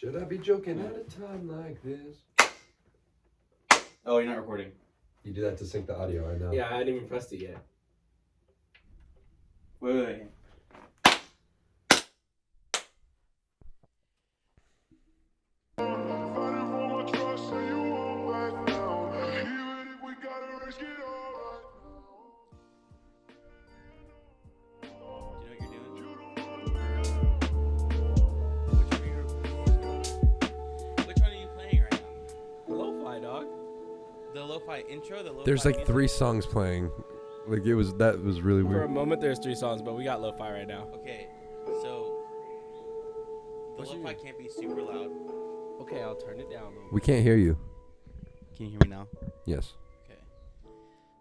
Should I be joking at a time like this? Oh, you're not recording. You do that to sync the audio, I know. Yeah, I hadn't even pressed it yet. Wait. Intro, the lo-fi There's like intro? 3 songs playing. Like that was really For weird. a moment, there's 3 songs, but we got lo-fi right now. Okay, so the lo-fi can't be super loud. Okay, I'll turn it down a little bit. We can't hear you. Can you hear me now? Yes. Okay.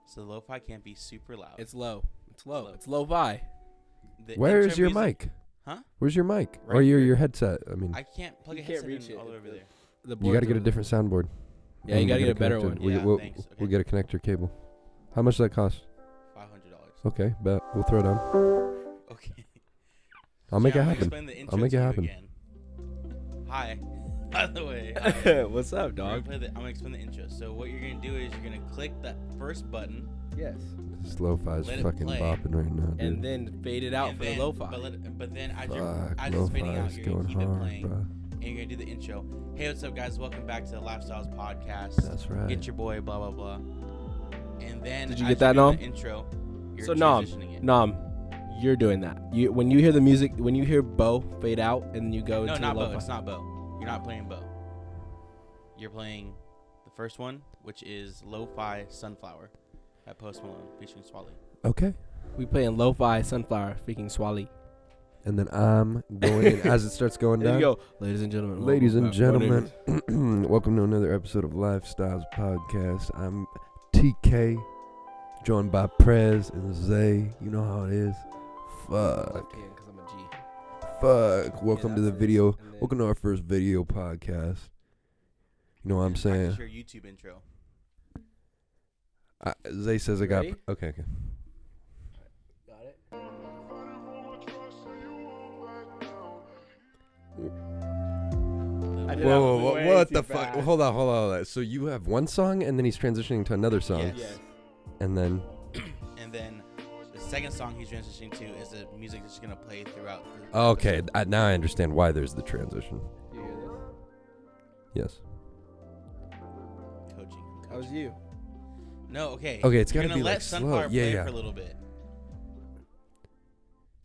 So the lo-fi can't be super loud. It's low. It's low. It's lo-fi. The Where's intro your music- mic? Huh? Where's your mic? Right or your here. headset? I mean, I can't plug You a can't headset reach in it. all the way over there. The you got to board's get a over different soundboard. Yeah, you And gotta we'll get a better connector. one. Yeah, We'll thanks. Okay. we'll get a connector cable. How much does that cost? $500. Okay, bet. We'll throw it on. Okay. I'll make it I'm gonna happen. explain the intro I'll make to it you happen. again. Hi. By the way. there. What's up, I'm dog? gonna explain the intro. So what you're gonna do is you're gonna click that first button. Yes. This lo-fi's Let it fucking play. bopping right now, dude. And then fade it out and for then, the lo-fi. But then as Fuck, it's fading out, lo-fi's you're gonna going keep it hard, playing, bro. and you're gonna do the intro. Hey, what's up, guys? Welcome back to the Lyfestyles podcast. That's right. Get your boy, blah blah blah. And then Did you as get that, you're doing Naum? the intro, you're So Naum, transitioning it. Naum, you're doing that. When you hear the music, when you hear bow fade out, and then you go No, into not the bow. lo-fi. It's not bow. You're not playing bow. You're playing the first one, which is Lo-Fi Sunflower by Post Malone featuring Swally. Okay. We playing lo-fi sunflower, freaking Swally. And then I'm going in as it starts going There down. you go, ladies and gentlemen. Ladies and welcome back. My name gentlemen, welcome to another episode of Lyfestyles Podcast. I'm TK, joined by Prez and Zay. You know how it is. is Fuck. left hand 'cause I'm a G. Fuck. Welcome to the that's video. this, and then- Welcome to our first video podcast. You know what I'm saying? Practice your YouTube intro. Zay says I got. Ready? Okay. Got it. I did that Whoa, way what too the fuck? fast. Hold on. So you have one song and then he's transitioning to another song. Yes. Yes. And then. And then the second song he's transitioning to is the music that's gonna play throughout. The Okay. episode. Now I understand why there's the transition. You hear this? Yes. Coaching. That was you. No, okay. Okay, it's You're gotta gonna be, let like, slow. Sunflower Yeah, play yeah. for a little bit.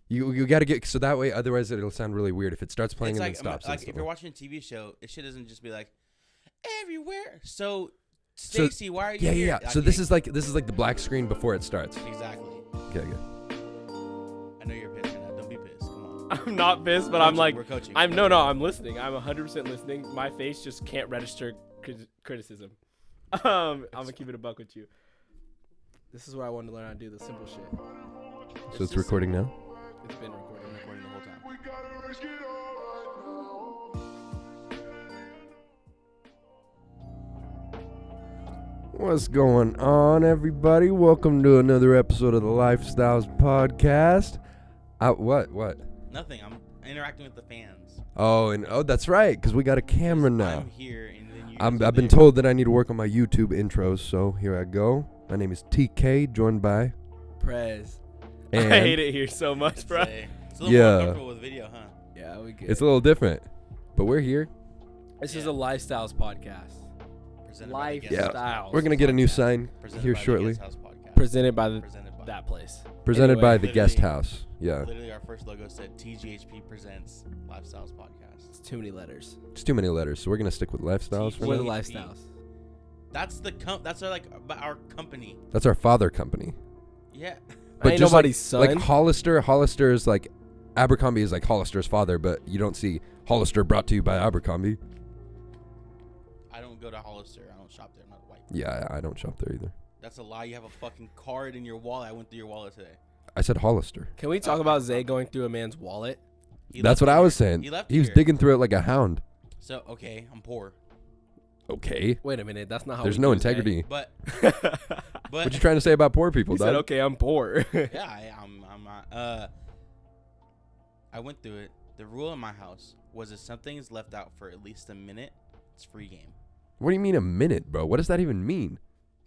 You got to get so that way. Otherwise, it'll sound really weird if it starts playing It's and like, then stops. like if instantly. you're watching a TV show, it shit doesn't just be like everywhere. So, Stacy, why are you here? Yeah. Like, So this is like the black screen before it starts. exactly. Okay. I know you're pissed right now. Don't be pissed. Come on. I'm not pissed, but I'm like, We're coaching. I'm I'm listening. I'm 100% listening. My face just can't register criticism. I'm gonna keep it a buck with you. This is where I wanted to learn how to do the simple shit. So it's recording now. It's been recording. I'm recording the whole time. What's going on, everybody? Welcome to another episode of the Lyfestyles Podcast. What? Nothing. I'm interacting with the fans. Oh, that's right, because we got a camera now. I'm here, and then you. I've been told that I need to work on my YouTube intros, so here I go. My name is TK, joined by. Prez. And I hate it here so much, bro. It's a little Yeah. more comfortable with video, huh? Yeah, we good. It's a little different, but we're here. This is Yeah. a Lifestyles podcast. Presented by the Guest Yeah. House Lifestyles. We're gonna get a new podcast. sign Presented here by the shortly. Guest House podcast. Presented by Presented by that place. Presented Anyway, by the Guest literally- House. Yeah, Literally, our first logo said TGHP presents Lifestyles podcast. It's too many letters. it's too many letters, so we're gonna stick with Lifestyles for We're the now. Lifestyles. That's that's our company. That's our father company. Yeah. But Ain't just nobody's son. Like Hollister is like Abercrombie is like Hollister's father, but you don't see Hollister brought to you by Abercrombie. I don't go to Hollister. I don't shop there. I'm not white. Yeah, I don't shop there either. That's a lie. You have a fucking card in your wallet. I went through your wallet today. I said Hollister. Can we talk about Zay going through a man's wallet? He That's left what it I was here. saying. He left He it was here. digging through it like a hound. So okay, I'm poor, Okay. Wait a minute. That's not how There's we no do Zay. integrity. but What you trying to say about poor people, He said, dog? okay, I'm poor. yeah, I'm not. I went through it. The rule in my house: was if something is left out for at least a minute, it's free game. What do you mean a minute, bro? What does that even mean?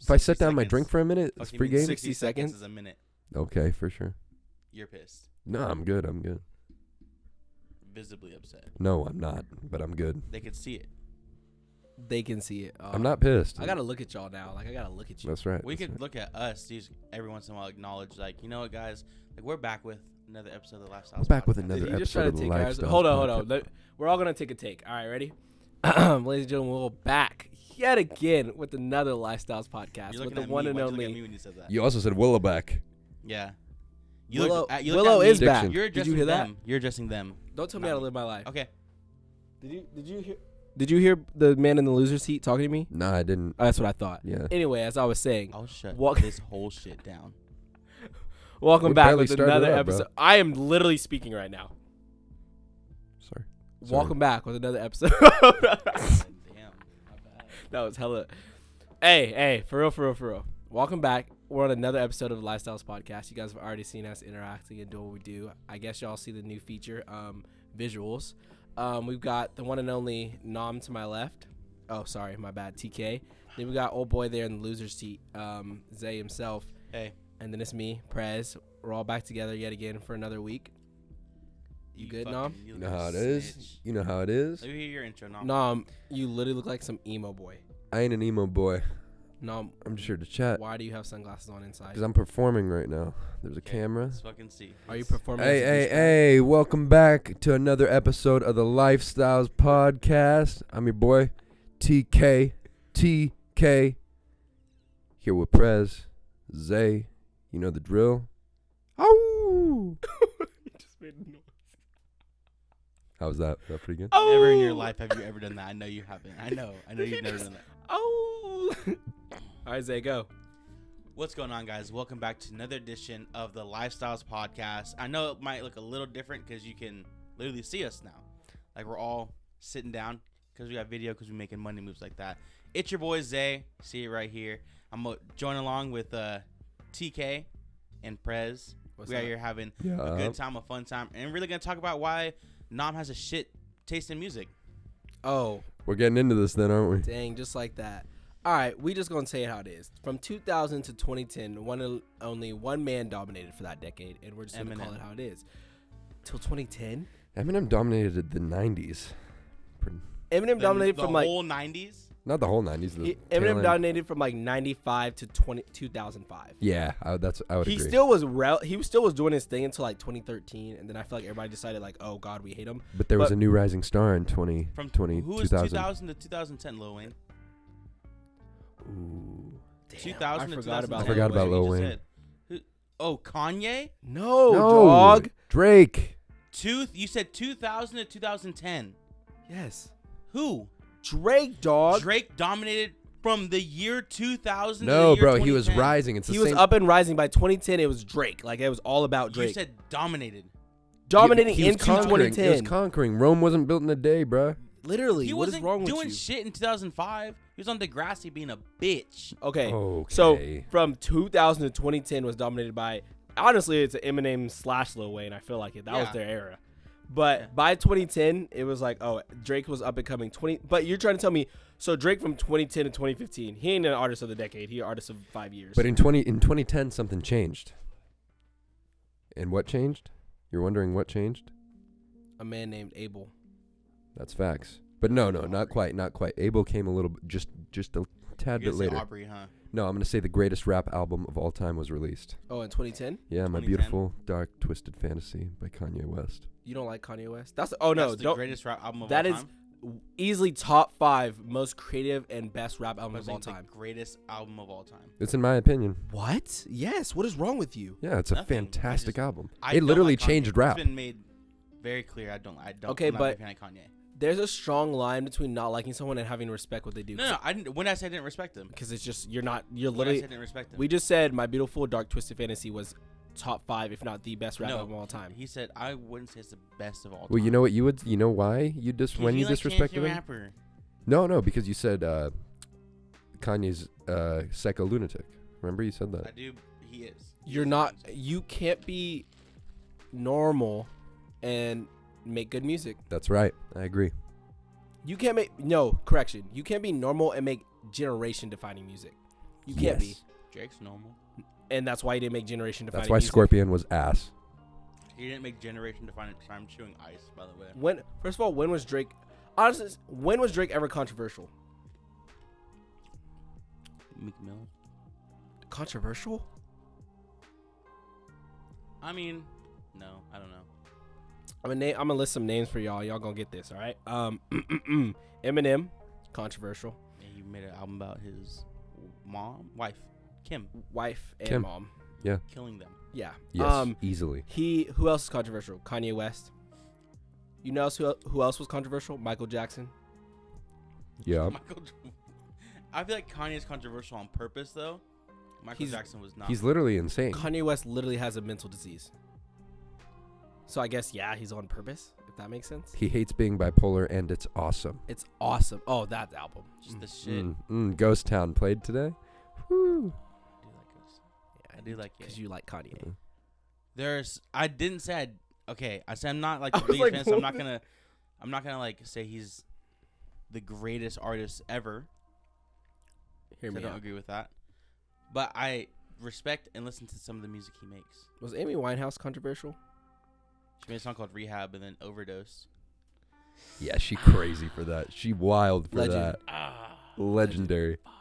If I set down my drink for a minute, it's free game? 60 seconds is a minute. Okay, for sure. You're pissed. No, I'm good. I'm good. Visibly upset. No, I'm not, but I'm good. They could see it. They can see it. I'm not pissed. I gotta look at y'all now. Like I gotta look at you. That's right. We that's could right. look at us. Just every once in a while acknowledge, like, you know what, guys? Like, we're back with another episode of the Lyfestyles. We're back with Podcast. another Did you just episode try to of the take ours? Lyfestyles Hold Podcast. on. We're all gonna take a take. All right, ready? Ladies and gentlemen, we're back yet again with another Lifestyles podcast You're with looking the at one me. and Why'd you look at only. me when you said that? You also said Willowback. Yeah. Willow You Willow at me. is back. Diction. You're Did addressing you hear that? them. You're addressing them. Don't tell me how to live my life. Okay. Did you hear the man in the loser seat talking to me? No, I didn't. Oh, that's what I thought. Yeah. Anyway, as I was saying, I'll shut Walk- this whole shit down. welcome We back barely with started another up, bro. episode. I am literally speaking right now. Sorry. Welcome back with another episode. Damn. My bad. That was hella. Hey, for real. Welcome back. We're on another episode of the Lifestyles Podcast. You guys have already seen us interacting and doing what we do. I guess y'all see the new feature, visuals. We've got the one and only Naum to my left. Oh, sorry, my bad, TK. Then we got old boy there in the loser's seat, Zay himself. Hey. And then it's me, Prez. We're all back together yet again for another week. You good, Naum? You know how it is. You know how it is. Let me hear your intro, Naum. Naum, you literally look like some emo boy. I ain't an emo boy. Naum, I'm just here to chat. why do you have sunglasses on inside? Because I'm performing right now. There's a Okay, camera. Let's fucking see. Are you performing? Hey, as a hey, douchebag? hey. Welcome back to another episode of the Lyfestyles Podcast. I'm your boy, TK. Here with Prez, Zay. You know the drill. Oh! You just made a noise. How was that? Was that pretty good? Oh! Never in your life have you ever done that. I know you haven't. I know you've never done that. Oh! All right, Zay, go. What's going on, guys? Welcome back to another edition of the Lifestyles Podcast. I know it might look a little different because you can literally see us now. Like, we're all sitting down because we got video, because we're making money moves like that. It's your boy, Zay. See it right here. I'm going to join along with TK and Prez. What's we are up? here having Yeah. a good time, a fun time, and really going to talk about why Naum has a shit taste in music. Oh, We're getting into this then, aren't we? dang, just like that. All right, we just going to say it how it is. From 2000 to 2010, only one man dominated for that decade, and we're just going to call Eminem. it how it is. Till 2010? Eminem dominated the 90s. Eminem dominated the from like... whole 90s. Not the whole 90s. The tail Eminem end. dominated from like 95 to 2005. Yeah, I would He agree. still was doing his thing until like 2013, and then I feel like everybody decided like, oh God, we hate him. But there was but- a new rising star in From 2020, who was 2000 to 2010, Lil Wayne? Ooh. Damn, 2000 I to forgot 2010. about I forgot about Lil You just Wayne. said. Oh, Kanye? No, No, dog. Drake. You said 2000 to 2010. Yes, Who? Drake, dog. Drake dominated from the year 2000 to the No, year bro, he was 2010. rising. It's the He was same. up and rising by 2010. It was Drake. Like it was all about You Drake. said dominated. Dominating he was into conquering. 2010. He was conquering. Rome wasn't built in a day, bro. Literally, He what is wasn't wrong with doing you? shit in 2005. He was on Degrassi being a bitch. Okay, Okay. so from 2000 to 2010 was dominated by, honestly, it's Eminem / Lil Wayne. I feel like it. That was Yeah. their era. But by 2010, it was like, oh, Drake was up and coming. But you're trying to tell me, so Drake from 2010 to 2015, he ain't an artist of the decade. He an artist of 5 years. But in 2010, something changed. And what changed? You're wondering what changed? a man named Abel. That's facts. But no, not quite. Abel came a little, just a tad You're bit gonna say later. Aubrey, huh? No, I'm gonna say the greatest rap album of all time was released. Oh, in 2010? Yeah, My 2010. Beautiful Dark Twisted Fantasy by Kanye West. You don't like Kanye West? That's no, That's the don't. greatest rap album of That all is time. easily top 5 most creative and best rap album I'm of all saying time. the greatest album of all time. It's in my opinion. What? Yes. What is wrong with you? Yeah, it's a Nothing. fantastic album. I It don't literally like Kanye. changed rap. It's been made very clear. I don't. Okay, I'm not a but- big fan of Kanye. There's a strong line between not liking someone and having respect what they do. No, I didn't. When I said I didn't respect him, Because it's just you're not. You're when I literally. said I didn't respect him, We just said My Beautiful Dark Twisted Fantasy was top 5, if not the best rap No, album of all time. He said I wouldn't say it's the best of all time. Well, you know what you would. You know why you when you disrespected him? Rapper. No, because you said Kanye's psycho lunatic. Remember you said I that. do. He is. You're not. You can't be normal and make good music. That's right. I agree. You can't make You can't be normal and make generation-defining music. You can't be. Drake's normal. And that's why he didn't make generation-defining That's why music. Scorpion was ass. He didn't make generation-defining because I'm chewing ice, by the way. First of all, when was Drake... Honestly, when was Drake ever controversial? Meek Mill. Controversial? I mean, no, I don't know. I'm gonna list some names for y'all. Y'all gonna get this, all right? Eminem, controversial. Yeah, he made an album about his wife, Kim, and Kim. mom. Yeah. killing them. Yeah. Yes, easily. Who else is controversial? Kanye West. You know who else was controversial? Michael Jackson. Yeah. I feel like Kanye is controversial on purpose, though. Michael Jackson was not. He's literally insane. Kanye West literally has a mental disease. So I guess, yeah, he's on purpose, if that makes sense. He hates being bipolar, and it's awesome. It's awesome. Oh, that album. Just the shit. Ghost Town played today. Woo. I do like it. Because you like Kanye. I didn't say I said I'm not like the biggest fan, so I'm not gonna like say he's the greatest artist ever. Hear me I don't out. agree with that. But I respect and listen to some of the music he makes. Was Amy Winehouse controversial? She made a song called Rehab and then overdosed. Yeah, she crazy for that. She wild for Legend. that. Legendary. Fuck.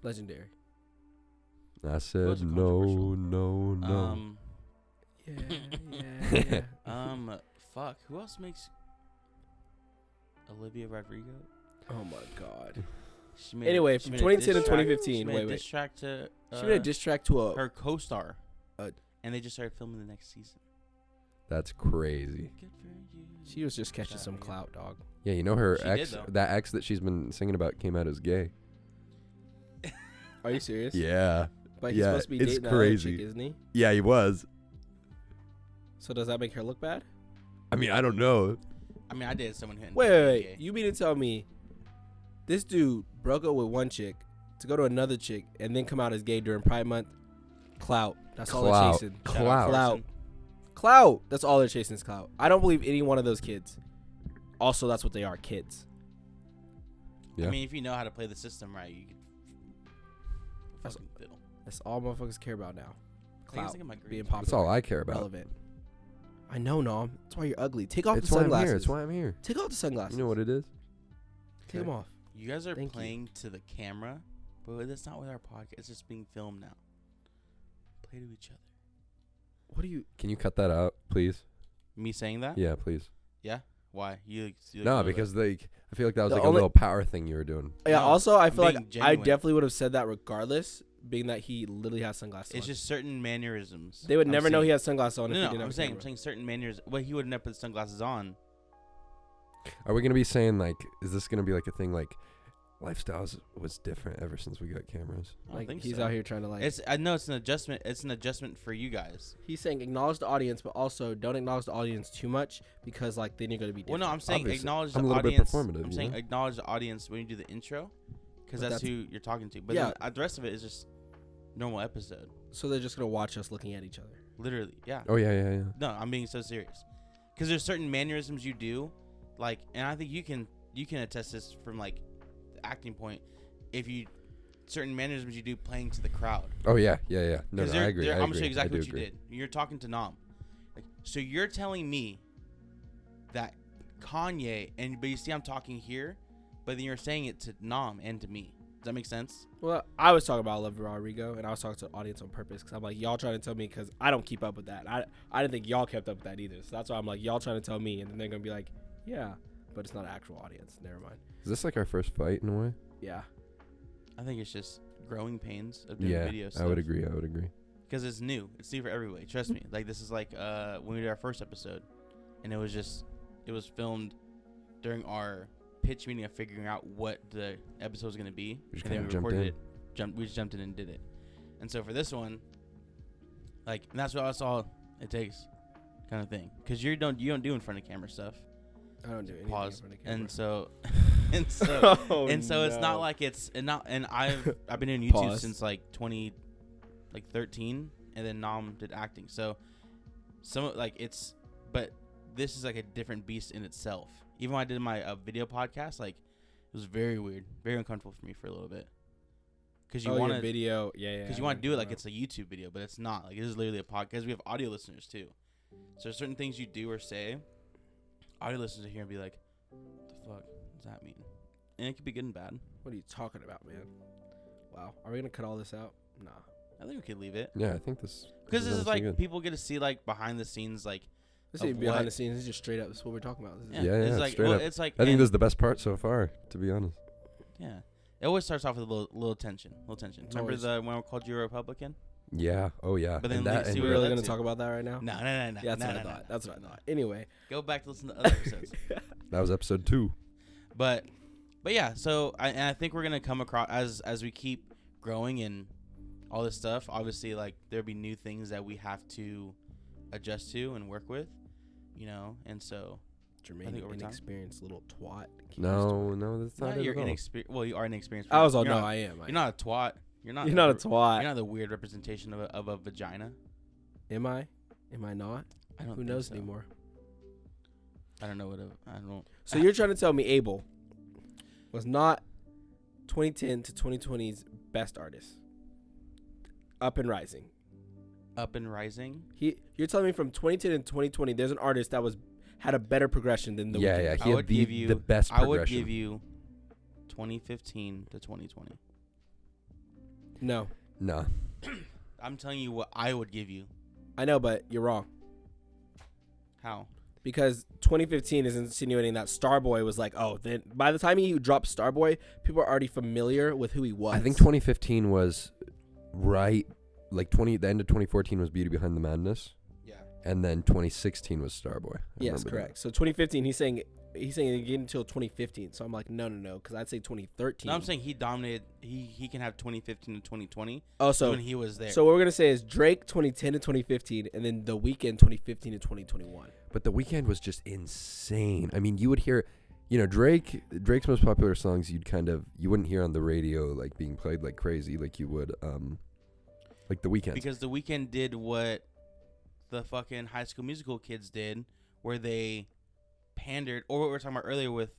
Legendary. I said Was it no. Yeah. Fuck. Who else makes Olivia Rodrigo? Oh my god. Anyway, from 2010 to 2015. She made a diss track to. She made a diss track to her co-star, and they just started filming the next season. That's crazy. Good for you. She was just catching some clout, dog. Yeah, you know her She ex, did, though. that ex that she's been singing about came out as gay. Are you serious? Yeah. But he's supposed to be it's dating crazy. that chick, isn't he? Yeah, he was. So does that make her look bad? I mean, I don't know. I mean, I did someone hitting. Wait. You mean to tell me this dude broke up with one chick to go to another chick and then come out as gay during Pride Month? Clout. That's all they're chasing. Clout. That's all they're chasing is clout. I don't believe any one of those kids. Also, that's what they are, kids. Yeah. I mean, if you know how to play the system right, you could. That's all motherfuckers care about now. Clout. Being popular. That's all I care about. Relevant. I know, Naum. That's why you're ugly. Take off the Why sunglasses. It's why I'm here. Take off the sunglasses. You know what it is? Take them off. You guys are Thank playing to the camera, but that's not with our podcast. It's just being filmed now. Play to each other. What do you? Can you cut that out, please? Me saying that? Yeah, please. Yeah. Why? You No, because I feel like that was The like a only- little power thing you were doing. Yeah. No, Also, I feel being like I genuine. definitely would have said that regardless, being that he literally has sunglasses. It's on. just certain mannerisms. They would I'm never know saying- he has sunglasses on. if he No, didn't I'm have a saying camera. certain manners. Well, he would never put sunglasses on. Are we gonna be saying like, is this gonna be like a thing like, Lyfestyles was different ever since we got cameras? I don't Like think he's so. out here trying to like. I know it's an adjustment. It's an adjustment for you guys. He's saying acknowledge the audience, but also don't acknowledge the audience too much because like then you're gonna be Well, different. no, I'm saying Obviously. acknowledge I'm the a little bit audience. performative, I'm you saying know? acknowledge the audience when you do the intro, because But that's that's- who you're talking to. But Yeah. then the rest of it is just normal episode. So they're just gonna watch us looking at each other. Literally, yeah. Oh yeah. No, I'm being so serious. Because there's certain mannerisms you do, like, and I think you can attest this from like the acting point. If you certain mannerisms you do playing to the crowd. Oh yeah. No, 'Cause I agree. I'm gonna show you I exactly do what you agree. did. You're talking to Naum. Like, so you're telling me that Kanye, but you see I'm talking here, but then you're saying it to Naum and to me. Does that make sense? Well, I was talking about Olivia Rodrigo, and I was talking to the audience on purpose because I'm like, y'all trying to tell me because I don't keep up with that. I didn't think y'all kept up with that either. So that's why I'm like, y'all trying to tell me, and then they're gonna be like, yeah, but it's not an actual audience. Never mind. Is this like our first fight in a way? Yeah. I think it's just growing pains of doing Yeah, video stuff. I would agree. Because it's new. It's new for everybody. Trust me. Like, this is like when we did our first episode, and it was filmed during our pitch meeting of figuring out what the episode was going to be. We just And then kinda we jumped recorded it. We just jumped in and did it. And so for this one, like, and that's all it takes, kind of thing. Because you don't do in front of camera stuff. I don't do anything Pause. in front of camera. And so Oh, so it's not no. like it's and I've been doing YouTube Pause. since like 13, and then Naum did acting. So some like it's but this is like a different beast in itself. Even when I did my video podcast, like it was very weird, very uncomfortable for me for a little bit. Because you want to video, Because you want to do it like it's a YouTube video, but it's not. Like it is literally a podcast. We have audio listeners too, so there's certain things you do or say, audio listeners are here and be like, "What the fuck does that mean?" And it could be good and bad. What are you talking about, man? Wow. Are we gonna cut all this out? Nah. I think we could leave it. Yeah, I think this. Because this is like good. people get to see like behind the scenes, like This ain't behind the scenes. This is just straight up. This is what we're talking about. This is Yeah, it's like straight up. it's like I think and- this is the best part so far, to be honest. Yeah, it always starts off with a little tension, Remember always- when we called you a Republican? Yeah. Oh yeah. But then and we that, see and We're where really that gonna too. talk about that right now? No. Yeah, that's no, what I no, thought. no, That's no, what I no. thought. Anyway. Go back to listen to other episodes. that was episode 2. But yeah, so I think we're gonna come across as we keep growing and all this stuff. Obviously, like there'll be new things that we have to adjust to and work with, and so. Jermaine, I think over time. inexperienced little twat. No, that's not it You're at all. inexperienced. Well, you are inexperienced. I was all, You're no, not- I am. You're not a twat. You're not. You're not a You're twat. not the weird representation of a vagina. Am I? Am I not? I don't. Who think knows so. anymore? I don't know what. I don't. So you're trying to tell me Abel was not 2010 to 2020's best artist? Up and rising. Up and rising. You're telling me from 2010 and 2020, there's an artist that had a better progression than the Yeah, Weeknd. yeah. I He would had give you the best I progression. would give you 2015 to 2020. No, No. I'm telling you what I would give you. I know, but you're wrong. How? Because 2015 is insinuating that Starboy was like, oh, then by the time he dropped Starboy, people are already familiar with who he was. I think 2015 was right. Like the end of 2014 was Beauty Behind the Madness, Yeah. and then 2016 was Starboy. I Yes, remember correct. So 2015, he's saying again until 2015. So I'm like, no, because I'd say 2013. No, I'm saying he dominated. He can have 2015 to 2020. Oh, so when he was there. So what we're gonna say is Drake 2010 to 2015, and then The Weeknd 2015 to 2021. But The Weeknd was just insane. I mean, you would hear, Drake's most popular songs. You wouldn't hear on the radio like being played like crazy, like you would, like The Weeknd. Because The Weeknd did what the fucking High School Musical kids did, where they pandered, or what we were talking about earlier with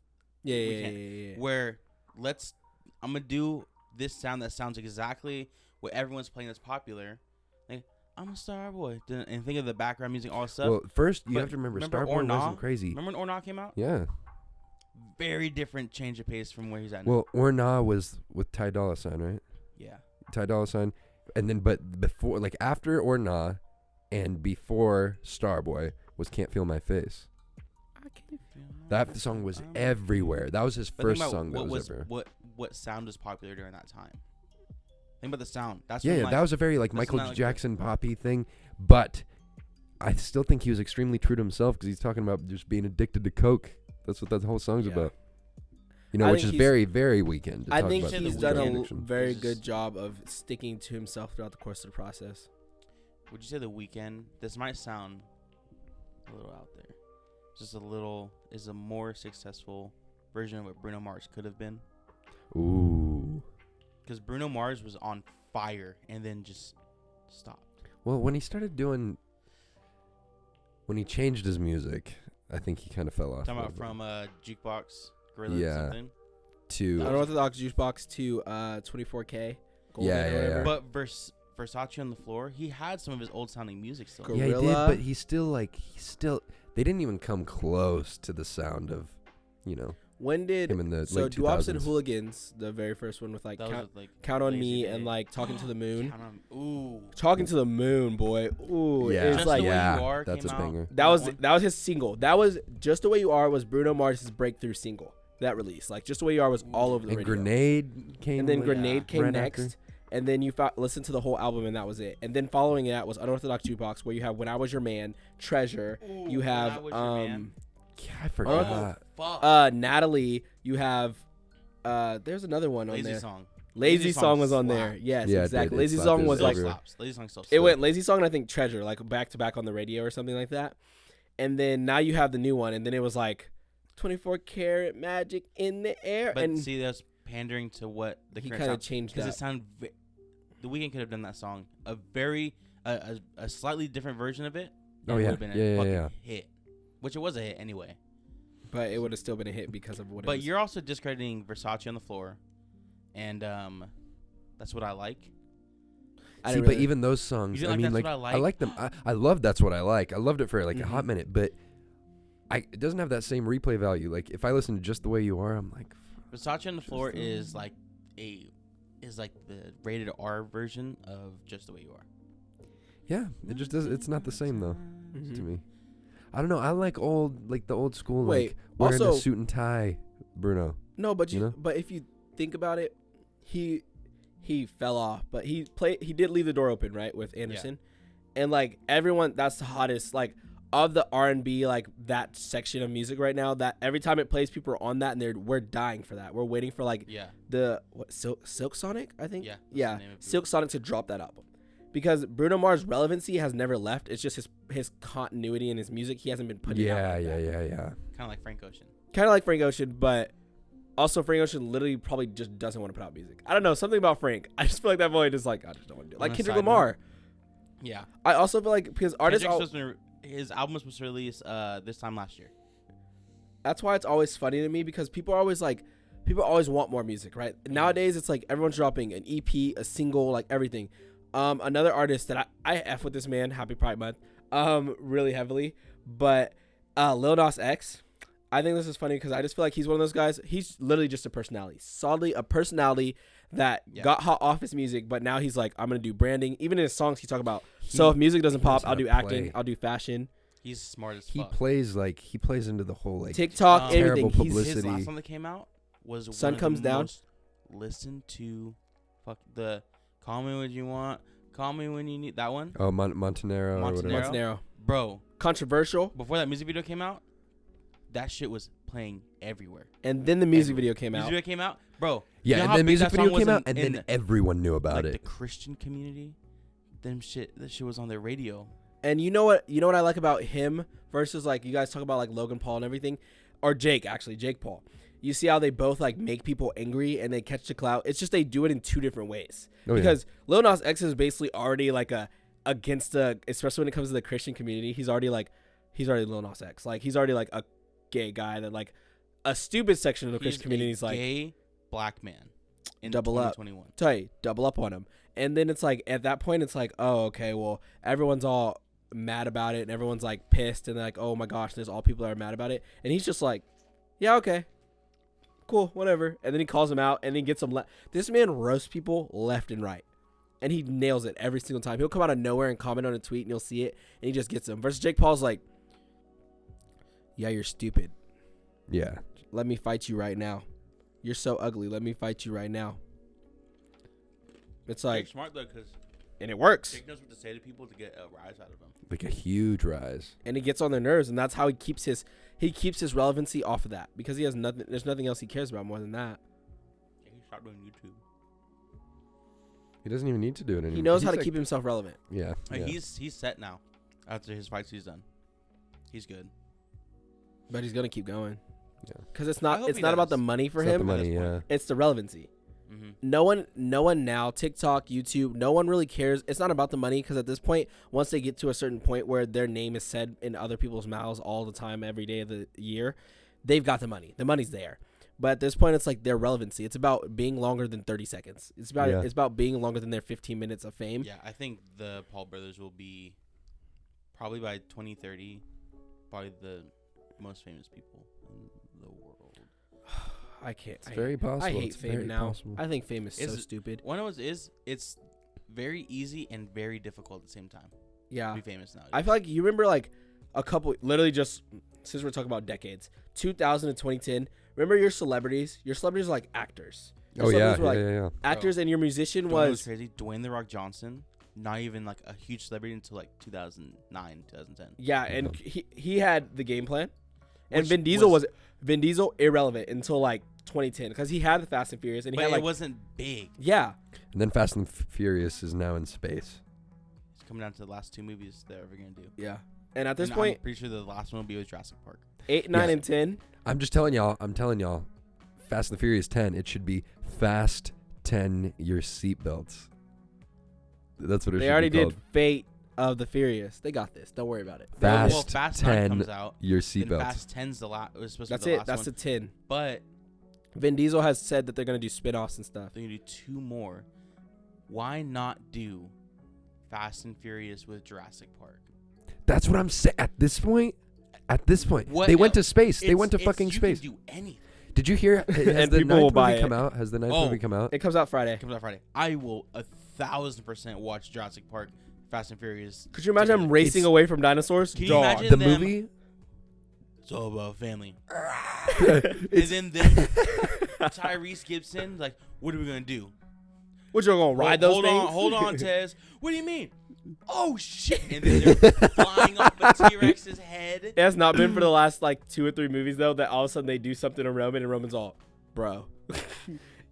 Yeah. where I'm gonna do this sound that sounds exactly what everyone's playing that's popular. Like I'm a Starboy, and think of the background music, all that stuff. Well, first you But have to remember remember Starboy Orna? wasn't crazy. Remember when Orna came out? Yeah. Very different change of pace from where he's at now. Well, Orna was with Ty Dolla $ign, right? Yeah. Ty Dolla $ign, and then but before, like after Orna, and before Starboy was Can't Feel My Face. I can feel That song was everywhere. That was his But think first about song that what was ever. What sound was popular during that time. Think about the sound. That's Yeah, when, yeah, like, that was a very like that's Michael not like Jackson poppy thing, but I still think he was extremely true to himself because he's talking about just being addicted to coke. That's what that whole song's Yeah. about. I Which think is he's- very, very Weeknd. to I talk think about he's the done drug a addiction. very It's good just- job of sticking to himself throughout the course of the process. Would you say The Weeknd? This might sound a little out there. Just a little is a more successful version of what Bruno Mars could have been. Ooh. Because Bruno Mars was on fire and then just stopped. Well, when he changed his music, I think he kind of fell off. Talking a about little from Jukebox Gorilla Yeah. something. bit. To Unorthodox Juicebox to 24K. Golden Yeah, or yeah, whatever. yeah. But Versace on the Floor, he had some of his old sounding music still. Cool. yeah, he did, Gorilla. but he still they didn't even come close to the sound of, When did him in the so late Doo-Wops and 2000s. Hooligans, the very first one with like That count, was like count on Lazy Me Day. and like Talking to the Moon. Count on- Ooh. Talking to the Moon, boy. Ooh, Yeah, it's Just like the Way You yeah, Are that's a came out. banger. that was his single. That was Just the Way You Are was Bruno Mars's breakthrough single. That release, like Just the Way You Are, was all over the And radio. Grenade came. And then like, Grenade came right next. after. And then you listened to the whole album, and that was it. And then following that was Unorthodox Jukebox, where you have When I Was Your Man, Treasure. Ooh, You When I have Was Your Man. Yeah, I forgot. Fuck. Natalie. You have there's another one on Lazy there. Song. Lazy Song was on there. slapped. Yes, Yeah, it did. exactly. It Lazy slapped. Song It was was Still like everywhere. slaps. Lazy Song still it slaps. went Lazy Song and I think Treasure, like back to back on the radio or something like that. And then now you have the new one, and then it was like 24 karat magic in the air. But and see, that's pandering to what the he current kind of sound. changed Because that. it sounded. The Weeknd could have done that song. A very a slightly different version of it. Oh, and it yeah. would've been a Yeah, yeah, fucking yeah. hit. which it was a hit anyway. But it would have still been a hit because of what. But it was. you're also discrediting Versace on the floor, and that's what I like. I See, didn't but really- even those songs, You I like mean, That's like What I I Like? like them. I love That's What I Like. I loved it for like a hot Mhm. minute, but it doesn't have that same replay value. Like if I listen to Just the Way You Are, I'm like, Versace on the floor the is like the rated R version of Just the Way You Are. yeah, it just does. It's not the same though Mhm. to me. I don't know. I like the old school, Wait, like wearing a also- suit and tie, Bruno. No, but You know? but if you think about it, he fell off, but he did leave the door open, right, with Anderson. And like everyone, that's the hottest like of the R&B, like that section of music right now, that every time it plays, people are on that and we're dying for that. We're waiting for like Yeah. the Silk Sonic, I think. Yeah, that's the Yeah. name of it. Silk Sonic to drop that album. Because Bruno Mars' relevancy has never left. It's just his continuity in his music. He hasn't been putting it out. Yeah, like that. yeah. Kind of like Frank Ocean. Kind of like Frank Ocean, but also Frank Ocean literally probably just doesn't want to put out music. I don't know, something about Frank. I just feel like that boy just like I just don't want to do it. Like On a Kendrick side Lamar. Yeah. I also feel like because artists, His album was released this time last year. that's why it's always funny to me because people always want more music, right? Nowadays it's like everyone's dropping an EP, a single, like everything. Another artist that I F with this man, Happy Pride Month, really heavily, but Lil Nas X. I think this is funny because I just feel like he's one of those guys. He's literally just a personality, solidly a personality that got hot off his music, but now he's like, I'm gonna do branding. Even in his songs, he talk about. So if music doesn't pop, knows how I'll do to acting, play. I'll do fashion, He's smart as He fuck. plays into the whole like TikTok, everything. terrible He's publicity. His last one that came out was Sun one of Comes the Down? most listened to. Fuck the Call Me When You Want, Call Me When You Need. That one, Oh, Montenero or whatever. Montenero. Montenero. bro. Controversial, Before that music video came out, that shit was playing everywhere. and then the music Everywhere. video came Music out. video came out, bro. Yeah, you know and how then big music that video song was came out, and in then everyone knew about like it. the Christian community. That shit was on their radio. And you know what I like about him versus like you guys talk about like Logan Paul and everything, or Jake Paul. You see how they both like make people angry and they catch the clout. It's just they do it in two different ways. Oh, yeah. Because Lil Nas X is basically already like against the, especially when it comes to the Christian community. He's already Lil Nas X. Like he's already like a gay guy that like a stupid section of the Christian community is like gay black man in Double up. 2021. tell you, double up on him. And then it's like at that point it's like, oh, okay, well, everyone's all mad about it and everyone's like pissed and like, oh my gosh, there's all people that are mad about it. And he's just like, yeah, okay, cool, whatever. And then he calls him out and then gets him. This man roasts people left and right. And he nails it every single time. He'll come out of nowhere and comment on a tweet and you'll see it and he just gets them. Versus Jake Paul's like, yeah, you're stupid. Yeah. Let me fight you right now. You're so ugly. Let me fight you right now. It's like, Jake's smart though, because and it works. Jake knows what to say to people to get a rise out of them. Like a huge rise. And it gets on their nerves, and that's how he keeps his relevancy off of that because he has nothing. There's nothing else he cares about more than that. He stopped doing YouTube. He doesn't even need to do it anymore. He knows how He's to like- keep himself relevant. Yeah. Like, yeah. he's set now. After his fight season, he's good. But he's gonna keep going. Yeah. Because it's I not hope it's he not about does. the money for It's not him. the money, At this yeah. point. It's the relevancy. Mm-hmm. No one now, TikTok, YouTube, no one really cares. It's not about the money because at this point, once they get to a certain point where their name is said in other people's mouths all the time, every day of the year, they've got the money. The money's there. But at this point, it's like their relevancy. It's about being longer than 30 seconds. It's about being longer than their 15 minutes of fame. Yeah, I think the Paul brothers will be probably by 2030, probably the most famous people in the world. I can't. It's very possible. I hate It's fame very now. possible. I think fame is so Is- stupid. One of those it's very easy and very difficult at the same time Yeah. to be famous now. I feel like you remember like a couple, literally just since we're talking about decades, 2000 to 2010. Remember your celebrities? Your celebrities were like actors. Your Oh yeah, celebrities were, like, yeah. actors, and your musician was crazy. Dwayne the Rock Johnson, not even like a huge celebrity until like 2009, 2010. yeah, and he had the game plan, and Which Vin Diesel irrelevant until like 2010 because he had the Fast and Furious and he But had like it wasn't big. yeah. And then Fast and Furious is now in space. It's coming down to the last two movies they're ever gonna do. Yeah. And at this And point, I'm pretty sure the last one will be with Jurassic Park. 8, 9, Yeah. and 10. I'm telling y'all, Fast and the Furious 10, it should be Fast 10 your seatbelts. That's what it They should already be did called. Fate. of the Furious. They got this. Don't worry about it. Fast Fast 10, 9 comes out. your Then seatbelts. Fast 10's the last. It was supposed That's to be the it. last That's one. the 10. But Vin Diesel has said that they're gonna do spin-offs and stuff. they're gonna do 2 more. Why not do Fast and Furious with Jurassic Park? That's what I'm saying. At this point, What they went to else? space. They went to It's- fucking you space. Can do anything. Did you hear? Has And the people will ninth buy movie it. come out? Has the ninth movie come out? It comes out Friday. It comes out Friday. I will 1,000% watch Jurassic Park, Fast and Furious. Could you imagine them together. racing It's- away from dinosaurs? Can you Dog. imagine The them- movie. It's all about family. It's- And then Tyrese Gibson, like, what are we gonna do? What, you gonna ride those hold things? Hold on, Tez. What do you mean? Oh shit! And then they're flying off a T-Rex's head. It has not been for the last like 2 or 3 movies though that all of a sudden they do something to Roman and Roman's all, bro.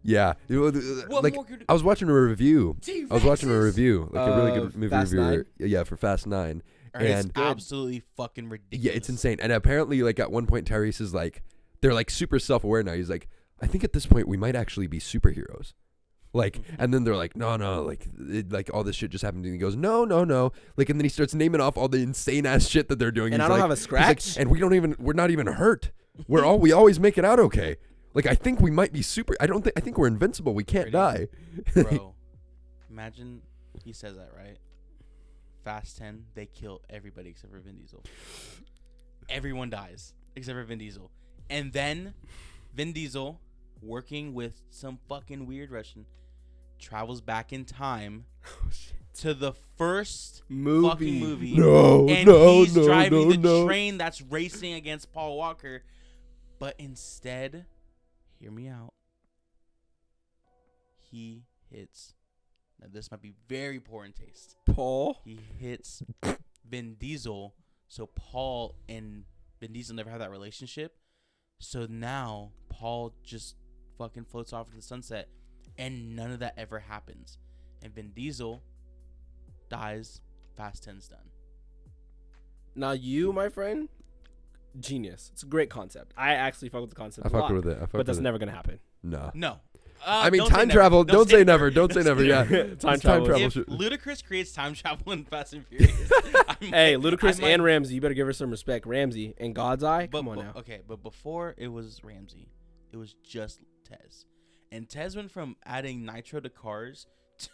Yeah. What Like more could I was watching a review. I was watching a T-Rexes? review, like a really good movie Fast reviewer. Yeah, for Fast 9. It's And absolutely fucking ridiculous. yeah, it's insane. And apparently, like at one point, Tyrese is like, they're like super self-aware now. He's like, I think at this point we might actually be superheroes. Like, and then they're like, no, like all this shit just happened. And he goes, no. Like, and then he starts naming off all the insane ass shit that they're doing. And He's I don't like- have a he's like, scratch? and we're not even hurt. We always make it out okay. Like, I think we might be I think we're invincible. We can't die. Bro, imagine he says that, right? Fast 10, they kill everybody except for Vin Diesel. Everyone dies except for Vin Diesel. And then Vin Diesel, working with some fucking weird Russian, travels back in time to the first fucking movie. And he's driving the train that's racing against Paul Walker. But instead, hear me out, he hits. Now this might be very poor in taste. Paul. He hits Vin Diesel, so Paul and Vin Diesel never have that relationship. So now Paul just fucking floats off into the sunset, and none of that ever happens. And Vin Diesel dies. Fast 10's done. Now you, my friend, genius. It's a great concept. I actually fuck with the concept. I a lot, fucked with it. but that's never gonna happen. No. No. I mean, don't say time never. travel. Don't say never. Don't say never. Yeah. Time It's travel. If shit. Ludacris creates time travel in Fast and Furious, Hey, Ludacris and Ramsey, you better give her some respect. Ramsey and God's Eye. Come on now. Okay, but before it was Ramsey, it was just Tez. And Tez went from adding nitro to cars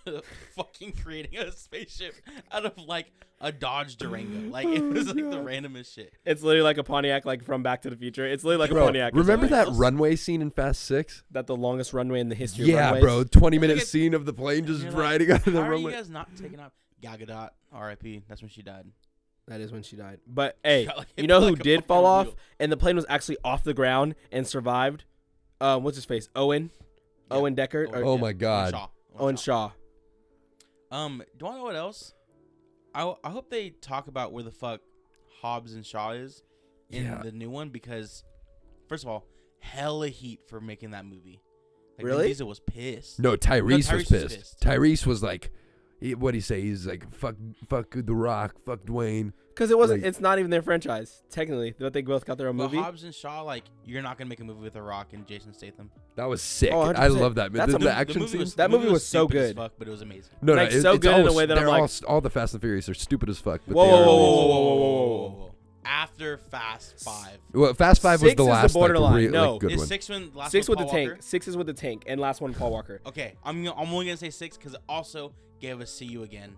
to fucking creating a spaceship out of like a Dodge Durango. Like it was like the randomest shit. It's literally like a Pontiac, like from Back to the Future. It's literally like Bro, a Pontiac. remember that else? runway scene in Fast 6? That the longest runway in the history of Yeah, runways? bro. 20-minute Look at- scene of the plane just You're like, riding out of the How are you runway. guys not taking off Gal Gadot? R.I.P. That's when she died. That is when she died. But hey, got, like, you know hit who like a did fucking fall off wheel. and the plane was actually off the ground and survived? What's his face? Owen Deckard. Or Oh my God. Owen Shaw. Do I know what else? I hope they talk about where the fuck Hobbs and Shaw is in Yeah. the new one, because first of all, hella heat for making that movie. Like, Really? Vin Diesel was pissed. No, Tyrese was Tyrese was pissed. pissed. Tyrese was like, what'd he say? He's like, fuck The Rock, fuck Dwayne. Because it wasn't. Like- It's not even their franchise technically. But they both got their own But movie. Hobbs and Shaw, like, you're not gonna make a movie with The Rock and Jason Statham. That was sick. Oh, I 100%. love that. That's The, a- the action movie scenes. That movie was so stupid as good. fuck, but it was amazing. No, like, it- so it's good in a all- way that I'm they're like- all the Fast and Furious are stupid as fuck. But Whoa, they whoa, are whoa, really- whoa, whoa, whoa, whoa. After Fast 5. Well, Fast 5 was Six the is the last borderline. like, No. good Is one. 6 when last 6 one with the Paul tank. Walker? 6 is with the tank, and last one Paul Walker. Okay, I'm only gonna say 6 because it also gave us "See You Again."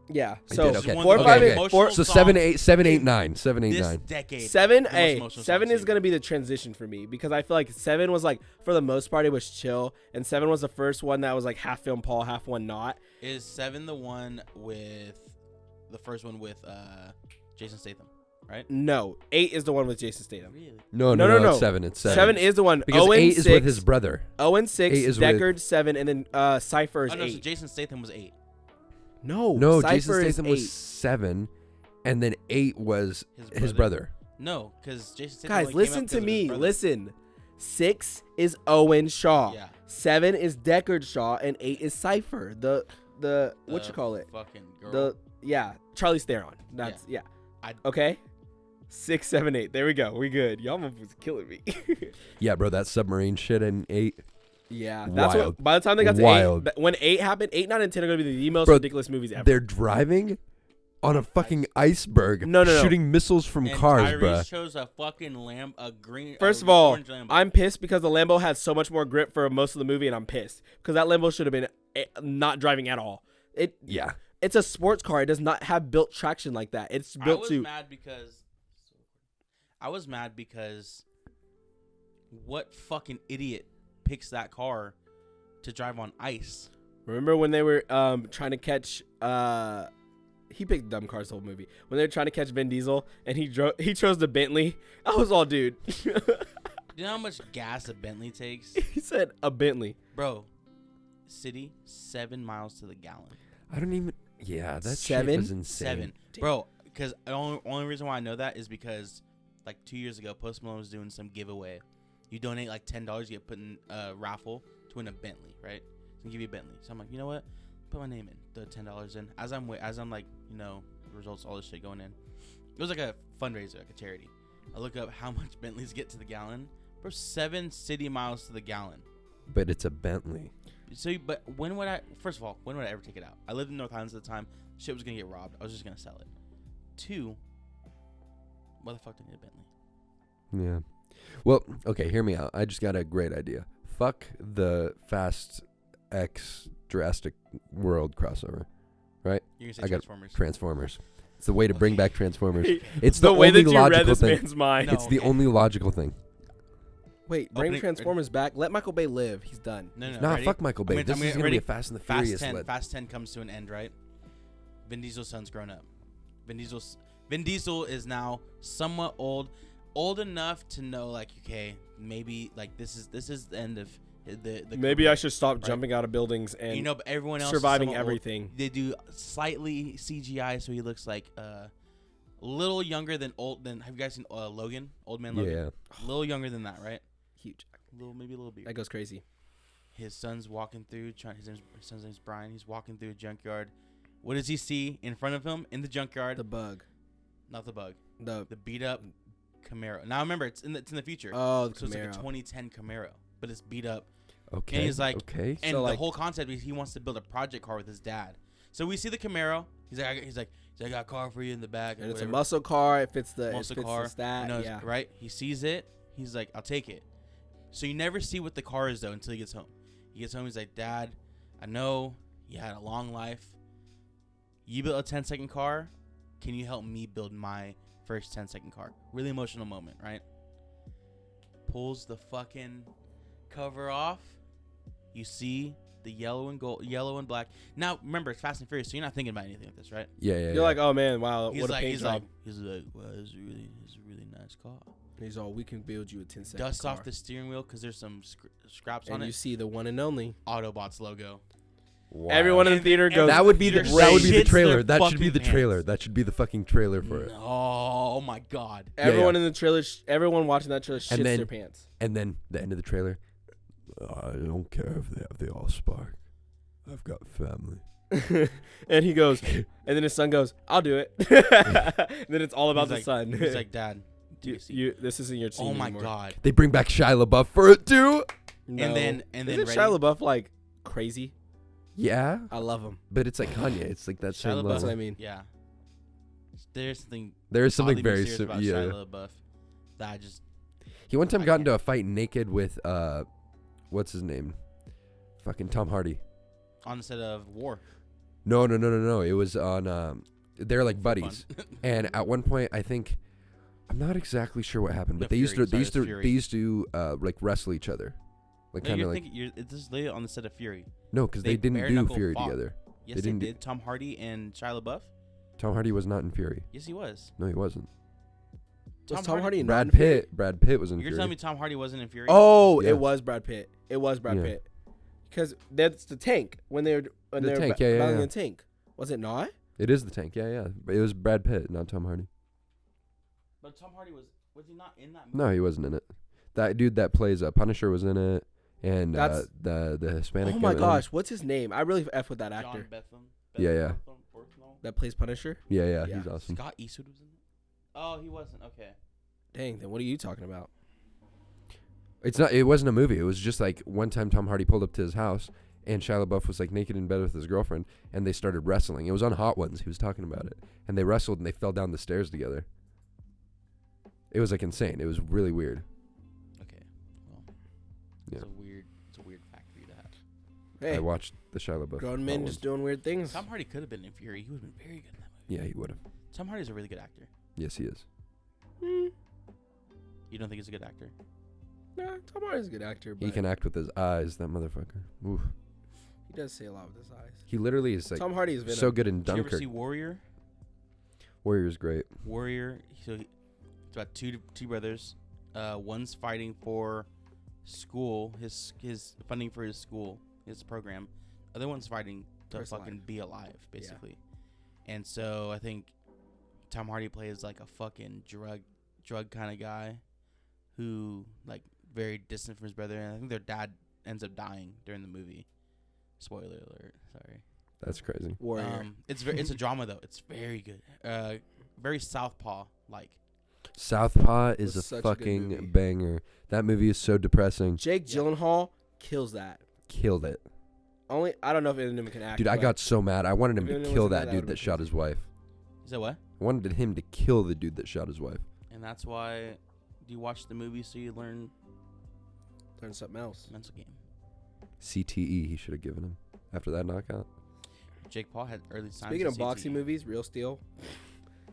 Yeah. I So did, okay. 4, Okay, 5, okay. 8, Emotional 4, So song 7, 8, 7, 8, in 9, 7, 8, This 9. decade. 7. the most Hey, emotional 7 song is I've gonna seen. be the transition for me because I feel like 7 was like for the most part it was chill, and 7 was the first one that was like half film Paul, half one not. Is 7 the one with the first one with Jason Statham, right? No, 8 is the one with Jason Statham. Really? No, No. It's 7. It's 7. 7 is the one. because Owen 8 6, is with his brother. Owen 6, 8 is with- Deckard 7, and then Cypher is Oh no, 8. so Jason Statham was 8. Cypher No, Jason is Statham 8. was 7, and then 8 was his brother. No, because Jason Statham. Guys, only came listen up to 'cause of his me. brother. Listen. 6 is Owen Shaw. Yeah. 7 is Deckard Shaw, and 8 is Cypher. The what The you call it? Fucking girl. Charlize Theron. That's yeah. Okay. 6, 7, 8. There we go. We good. Y'all was killing me. Yeah, bro, that submarine shit in 8. Yeah, that's Wild. what. By the time they got to Wild. 8, when 8 happened, 8, 9, and 10 are gonna be the most Bro, ridiculous movies ever. They're driving on a fucking iceberg, No. shooting missiles from And cars, Tyrese bruh. chose a fucking a green. First of all, orange Lambo. I'm pissed because the Lambo had so much more grip for most of the movie, and I'm pissed because that Lambo should have been not driving at all. Yeah. It's a sports car. It does not have built traction like that. It's built to. I was mad because what fucking idiot picks that car to drive on ice? Remember when they were trying to catch? He picked dumb cars the whole movie. When they were trying to catch Vin Diesel, and he chose the Bentley. I was all, dude. Do you know how much gas a Bentley takes? He said a Bentley. Bro, city 7 miles to the gallon. I don't even. Yeah, that Seven? shit was insane. 7, bro. Because the only reason why I know that is because like 2 years ago, Post Malone was doing some giveaway. You donate like $10, you get put in a raffle to win a Bentley, right? So give you a Bentley. So I'm like, you know what? Put my name in, the $10 in. As I'm like, you know, results, all this shit going in. It was like a fundraiser, like a charity. I look up how much Bentleys get to the gallon. Bro, 7 city miles to the gallon. But it's a Bentley. So, but when would I ever take it out? I lived in North Islands at the time. Shit was gonna get robbed. I was just gonna sell it. 2, why the fuck do I need a Bentley? Yeah. Well, okay, hear me out. I just got a great idea. Fuck the Fast X Jurassic World crossover. Right? You're gonna say I got Transformers. Transformers. It's the way to bring Okay. back Transformers. Hey, It's the the way only that you read logical this thing. man's mind. No. It's the okay. only logical thing. Wait, bring Opening- Transformers back. Let Michael Bay live. He's done. No, Nah, ready? fuck Michael Bay. I'm This gonna- is going to ready? be a Fast and the Furious led. Fast 10 comes to an end, right? Vin Diesel's son's grown up. Vin Diesel is now somewhat old enough to know, like, okay, maybe like this is the end of the Maybe career, I should stop right? jumping out of buildings and You know, but everyone else is surviving somewhat old. everything. They do slightly CGI, so he looks like a little younger than Have you guys seen Logan? Old Man Logan. Yeah. A little younger than that, right? Huge. Maybe a little beard. That goes crazy. His son's walking through. His son's name's Brian. He's walking through a junkyard. What does he see in front of him in the junkyard? The bug. Not the bug. The The beat up Camaro. Now remember, it's in the future. oh, the So it's like a Camaro. 2010 Camaro, but it's beat up. Okay. And he's like, okay. and So, the like- whole concept is he wants to build a project car with his dad. So we see the Camaro. He's like, I got a car for you in the back. and it's a whatever. muscle car. It fits the Muscle it fits car. the stat. You know, Yeah. right? He sees it. He's like, I'll take it. So you never see what the car is though until he gets home. He gets home. He's like, Dad, I know you had a long life. You built a 10-second car. Can you help me build my first 10-second car? Really emotional moment, right? Pulls the fucking cover off. You see the yellow and black. Now remember, it's Fast and Furious, so you're not thinking about anything like this, right? Yeah. You're like, oh man, wow, He's what a like, paint he's job. like, well, it's a really nice car. He's all, we can build you a 10-second Dust car. off the steering wheel because there's some scraps and on you it. see the one and only. Autobots logo. Wow. Everyone in the And- theater and goes. That would be the Shits trailer. their That should be the fucking trailer. pants. That should be the fucking trailer for it. Oh my god. Everyone in the trailer. Everyone watching that trailer shits then- their pants. And then the end of the trailer. I don't care if they have the all spark. I've got family. And he goes, and then his son goes, "I'll do it." And then it's all about He's the like- son. He's like, Dad. do you see?" this isn't your team Oh my anymore. god. They bring back Shia LaBeouf for it too. No. And then Isn't ready? Shia LaBeouf like crazy? Yeah, I love him. but it's like Kanye. It's like that Shia same LaBeouf- That's level. what I mean. Yeah. There's something. There is something oddly very mysterious about yeah. Shia LaBeouf that I just. He one time I got can't- into a fight naked with what's his name? Fucking Tom Hardy. On the set of War. No. It was on. They're like buddies, Fun. and at one point I think, I'm not exactly sure what happened, but No, they used Fury. to Sorry, it's Fury. they used to like wrestle each other, like No, kind of you're like thinking. It's just literally on the set of Fury. no, because they they didn't bare do knuckle Fury fought. together. Yes, they didn't do- did. Tom Hardy and Shia LaBeouf. Tom Hardy was not in Fury. Yes, he was. No, he wasn't. Was Tom Hardy in Brad Not in Fury? Pitt. Brad Pitt was in You're Fury. telling me Tom Hardy wasn't in Fury? Oh, Yeah. it was Brad Pitt. It was Brad Yeah. Pitt. Because that's the tank when they were The tank, yeah, battling yeah. the tank. Was it not? It is the tank. Yeah. But it was Brad Pitt, not Tom Hardy. But Tom Hardy was he not in that movie? No, he wasn't in it. That dude that plays Punisher was in it, and That's- the Hispanic. Oh my guy- gosh, what's his name? I really f with that John actor Bethlehem. Yeah. that plays Punisher. Yeah, Yeah. he's awesome. Scott Eastwood was in it. Oh, he wasn't. Okay. Dang, then what are you talking about? It's not. It wasn't a movie. It was just like one time Tom Hardy pulled up to his house, and Shia LaBeouf was like naked in bed with his girlfriend, and they started wrestling. It was on Hot Ones. He was talking about it, and they wrestled and they fell down the stairs together. It was like insane. It was really weird. Okay. Well, Yeah. it's a weird fact for you to have. Hey, I watched the Shia LaBeouf. grown men Hot just Ones. doing weird things. Tom Hardy could have been in Fury. He would have been very good in that movie. Yeah, he would have. Tom Hardy's a really good actor. Yes, he is. You don't think he's a good actor? Nah, Tom Hardy's a good actor, but He can act with his eyes. That motherfucker. Oof. he does say a lot with his eyes. He literally is like Tom Hardy is so good in Did you ever Dunkirk. see Warrior? Warrior's great. Warrior. So it's about two brothers. One's fighting for school, his funding for his school, his program. Other one's fighting to First fucking life. be alive, basically. And so I think Tom Hardy plays like a fucking drug kind of guy, who like very distant from his brother. And I think their dad ends up dying during the movie. Spoiler alert. Sorry. That's crazy. Warrior. It's a drama though. It's very good. Very Southpaw like. Southpaw is Was a such a good fucking movie. banger. That movie is so depressing. Jake Gyllenhaal kills that. Killed it. Only I don't know if anyone can act. Dude, I but got so mad. I wanted him If to anyone kill was in that that, dude would've that been shot his wife. Is that what? I wanted him to kill the dude that shot his wife. And that's why you watch the movie so you learn learn something else. mental game. CTE he should have given him after that knockout. Jake Paul had early signs. Speaking of CTE. boxing movies, Real Steel.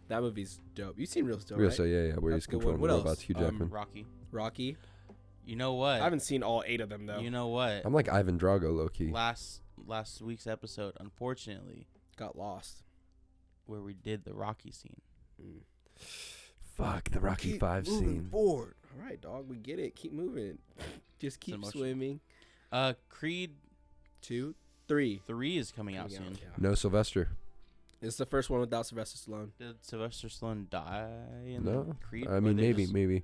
That movie's dope. You've seen Real Steel, Real right? so yeah, where That's he's a good controlling one. the What else? robots. Hugh Jackman. Rocky. Rocky. You know what? I haven't seen all 8 of them though. You know what? I'm like Ivan Drago, low key. Last week's episode, unfortunately, Got lost. where we did the Rocky scene. Fuck the Rocky Keep 5 moving scene. forward. All right, dog. We get it. Keep moving. Just keep emotional. swimming. Creed 2, 3. 3 is coming out Coming soon. yeah. No Sylvester. It's the first one without Sylvester Stallone. Did Sylvester Stallone die in No. Creed? I Or mean, they maybe, just- maybe.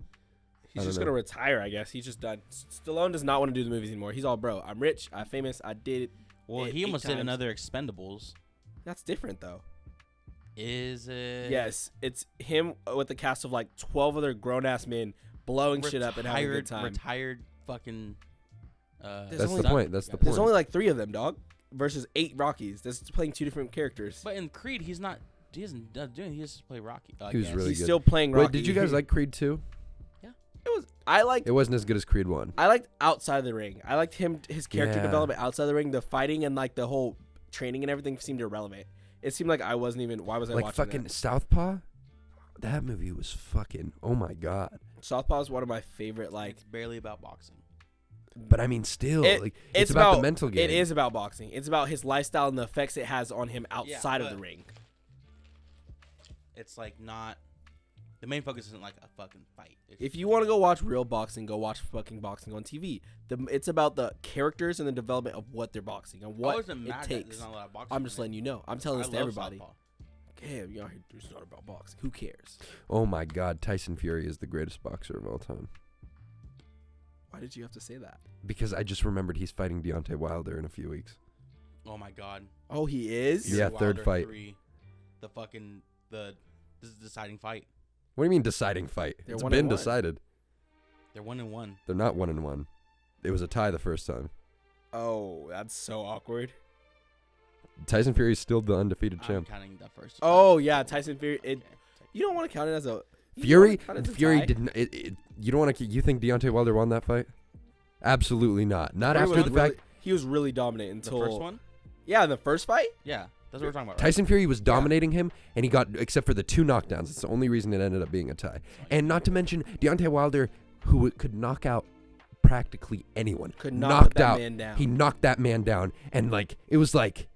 He's I just don't gonna know. retire, I guess. He's just done. Stallone does not want to do the movies anymore. He's all, bro, I'm rich, I'm famous, I did it. Well, it he 8 almost did times. another Expendables. That's different though. Is it? Yes, it's him with a cast of like 12 other grown ass men blowing shit up and having a good time. Retired fucking. There's That's only- the point. That's the There's There's point. only like 3 of them, dog, versus 8 Rockies. That's playing 2 different characters. But in Creed, he's not. He isn't doing. He just play Rocky. I He was guess. really He's good. still playing Rocky. Wait, did you guys like Creed 2? It was. I liked. It wasn't as good as Creed 1. I liked outside the ring. I liked his character Yeah. development outside the ring. The fighting and like the whole training and everything seemed irrelevant. It seemed like I wasn't even. Why was I Like watching fucking that? Southpaw? That movie was fucking, oh my God. Southpaw is one of my favorite. Like, It's barely about boxing. But I mean, still, like, it's about the mental game. It is about boxing. It's about his lifestyle and the effects it has on him outside of the but- ring. It's like not. The main focus isn't like a fucking fight. It's If you want to go watch real boxing, go watch fucking boxing on TV. It's about the characters and the development of what they're boxing and I what wasn't it mad that takes. there's not a lot of boxing. I'm just letting you know. I'm telling this to love everybody. Southpaw. Damn, you out here. It's not about boxing. Who cares? Oh my God, Tyson Fury is the greatest boxer of all time. Why did you have to say that? Because I just remembered he's fighting Deontay Wilder in a few weeks. Oh my God. Oh, he is. Fury Yeah, third Wilder fight. 3, this is the deciding fight. What do you mean deciding fight? They're It's 1-1. been decided. They're 1-1. They're not 1-1. It was a tie the first time. Oh, that's so awkward. Tyson Fury's still the undefeated I'm champ. counting that first. Oh yeah, Tyson Fury. Okay. You don't want to count it as a Fury count it as a Fury tie? didn't. You don't want to. You think Deontay Wilder won that fight? Absolutely not. Not Fury after was the really- fact he was really dominant The until first one? Yeah, the first fight. Yeah. That's what we're talking about. Right? Tyson Fury was dominating him, and he got except for the 2 knockdowns. It's the only reason it ended up being a tie. And not to mention Deontay Wilder, who could knock out practically anyone, Could not knocked put that out. man down. He knocked that man down, and like it was like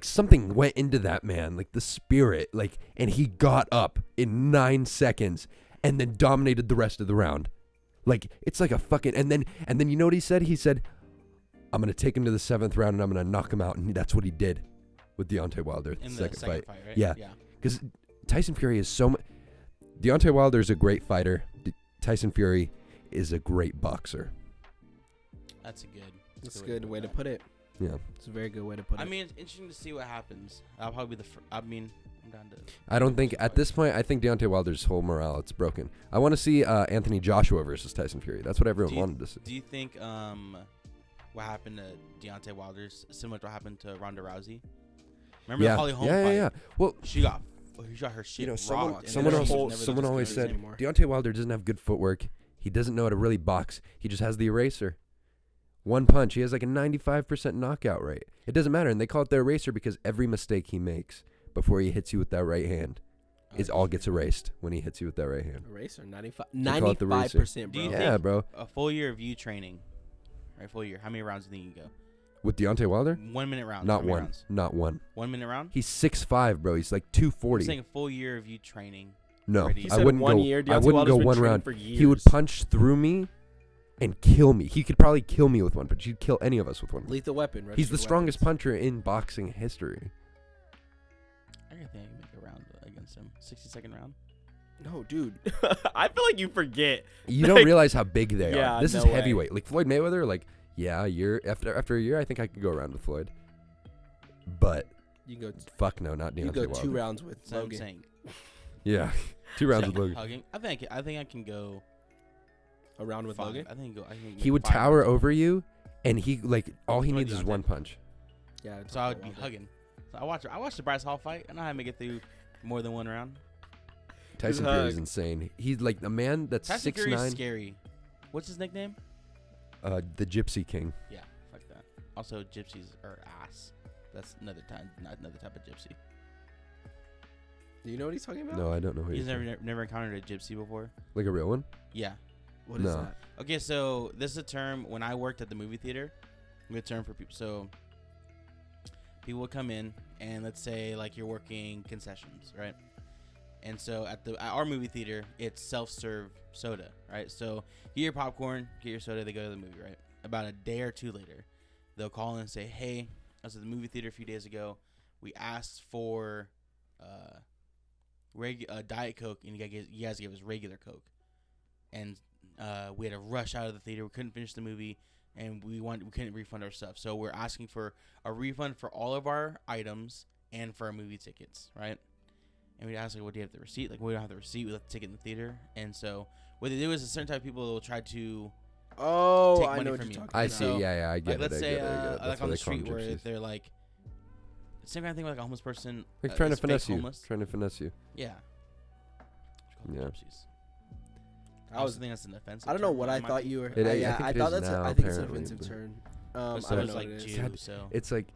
something went into that man, like the spirit, like, and he got up in 9 seconds and then dominated the rest of the round. Like it's like a fucking and then you know what he said? He said, "I'm gonna take him to the 7th round and I'm gonna knock him out," and that's what he did with Deontay Wilder In the the second fight. right? Yeah. Because Tyson Fury is so much. Deontay Wilder is a great fighter. Tyson Fury is a great boxer. That's a good. That's a good way to put it. Yeah. It's a very good way to put it. I mean, it's interesting to see what happens. I'll probably be I'm down to. I don't think at this point. I think Deontay Wilder's whole morale it's broken. I want to see Anthony Joshua versus Tyson Fury. That's what everyone wanted to see. Do you think what happened to Deontay Wilder, similar to what happened to Ronda Rousey. Remember Yeah. the Holly Holm Yeah, fight? yeah, yeah. Well, She got her shit you know, rocked. and someone then she else, was never someone the always same said anymore. Deontay Wilder doesn't have good footwork. He doesn't know how to really box. He just has the eraser. One punch. He has like a 95% knockout rate. It doesn't matter, and they call it the eraser because every mistake he makes before he hits you with that right hand is all gets erased when he hits you with that right hand. Eraser, call it the racer. 95%, Do bro. you Yeah, think- bro. A full year of you training, right? Full year. How many rounds do you think you can go? With Deontay Wilder? 1 minute rounds. Not How many one. rounds? Not one. 1 minute round. He's 6'5", bro. He's like I'm 240. saying a full year of you training. No, Already. He I said wouldn't 1 go. year. I Deontay wouldn't Wilder's go been one training round. for He would years. punch through me and kill me. He could probably kill me with one punch. He'd kill any of us with one punch. Lethal weapon. He's the registered strongest weapons. puncher in boxing history. I think I can make a round against him. 60-second round. No, dude. I feel like you forget. You don't Like- realize how big they Yeah, are. This no is way. heavyweight. Like Floyd Mayweather, like, yeah, a year after a year, I think I could go around with Floyd. But You can go. fuck no, not You Deontay go Wilder. 2 rounds with That's what I'm Logan. saying. Yeah, 2 rounds with So, Logan. Hugging. I think I can go A round with 5. Logan. I think He would 5 tower rounds. over you, and he like all he Or needs is Deontay. one punch. Yeah. So I would be hugging. So I watched the Bryce Hall fight. I know how to make it through more than 1 round. Tyson hug. Fury is insane. He's like a man that's Tyson Fury is 6'9", scary. What's his nickname? the Gypsy King. Yeah, fuck that. Also, gypsies are ass. That's another time, not another type of gypsy. Do you know what he's talking about? No, I don't know who He's he's never encountered a gypsy before. like a real one. Yeah. What is No. that? Okay, so this is a term when I worked at the movie theater. A term for people. So people would come in and let's say like you're working concessions, right? And so at our movie theater, it's self-serve soda, right? So you get your popcorn, get your soda, they go to the movie, right? About a day or two later, they'll call in and say, "Hey, I was at the movie theater a few days ago. We asked for Diet Coke, and you guys gave us regular Coke, and we had to rush out of the theater. We couldn't finish the movie, and we couldn't refund our stuff. So we're asking for a refund for all of our items and for our movie tickets, right?" And we'd ask, like, "What do you have the receipt?" Like, we don't have the receipt. We left the ticket in the theater. And so what they do is a certain type of people that will try to Oh, take I money know what from you're you. talking I about. see. So, Yeah, I get like, it. let's I say, get it. That's like why on they the call them street where gypsies. they're like, same kind of thing with like a homeless person. Like trying to is fake finesse you. homeless. Trying to finesse you. Yeah. Yeah. Gypsies. I was. think that's an offensive. I don't know term, what but I it might thought be. you were. It- I yeah, think I it thought is that's. now, I think it's an apparently, offensive but- term. But I so don't it's know like what it is. Jew, so It's like,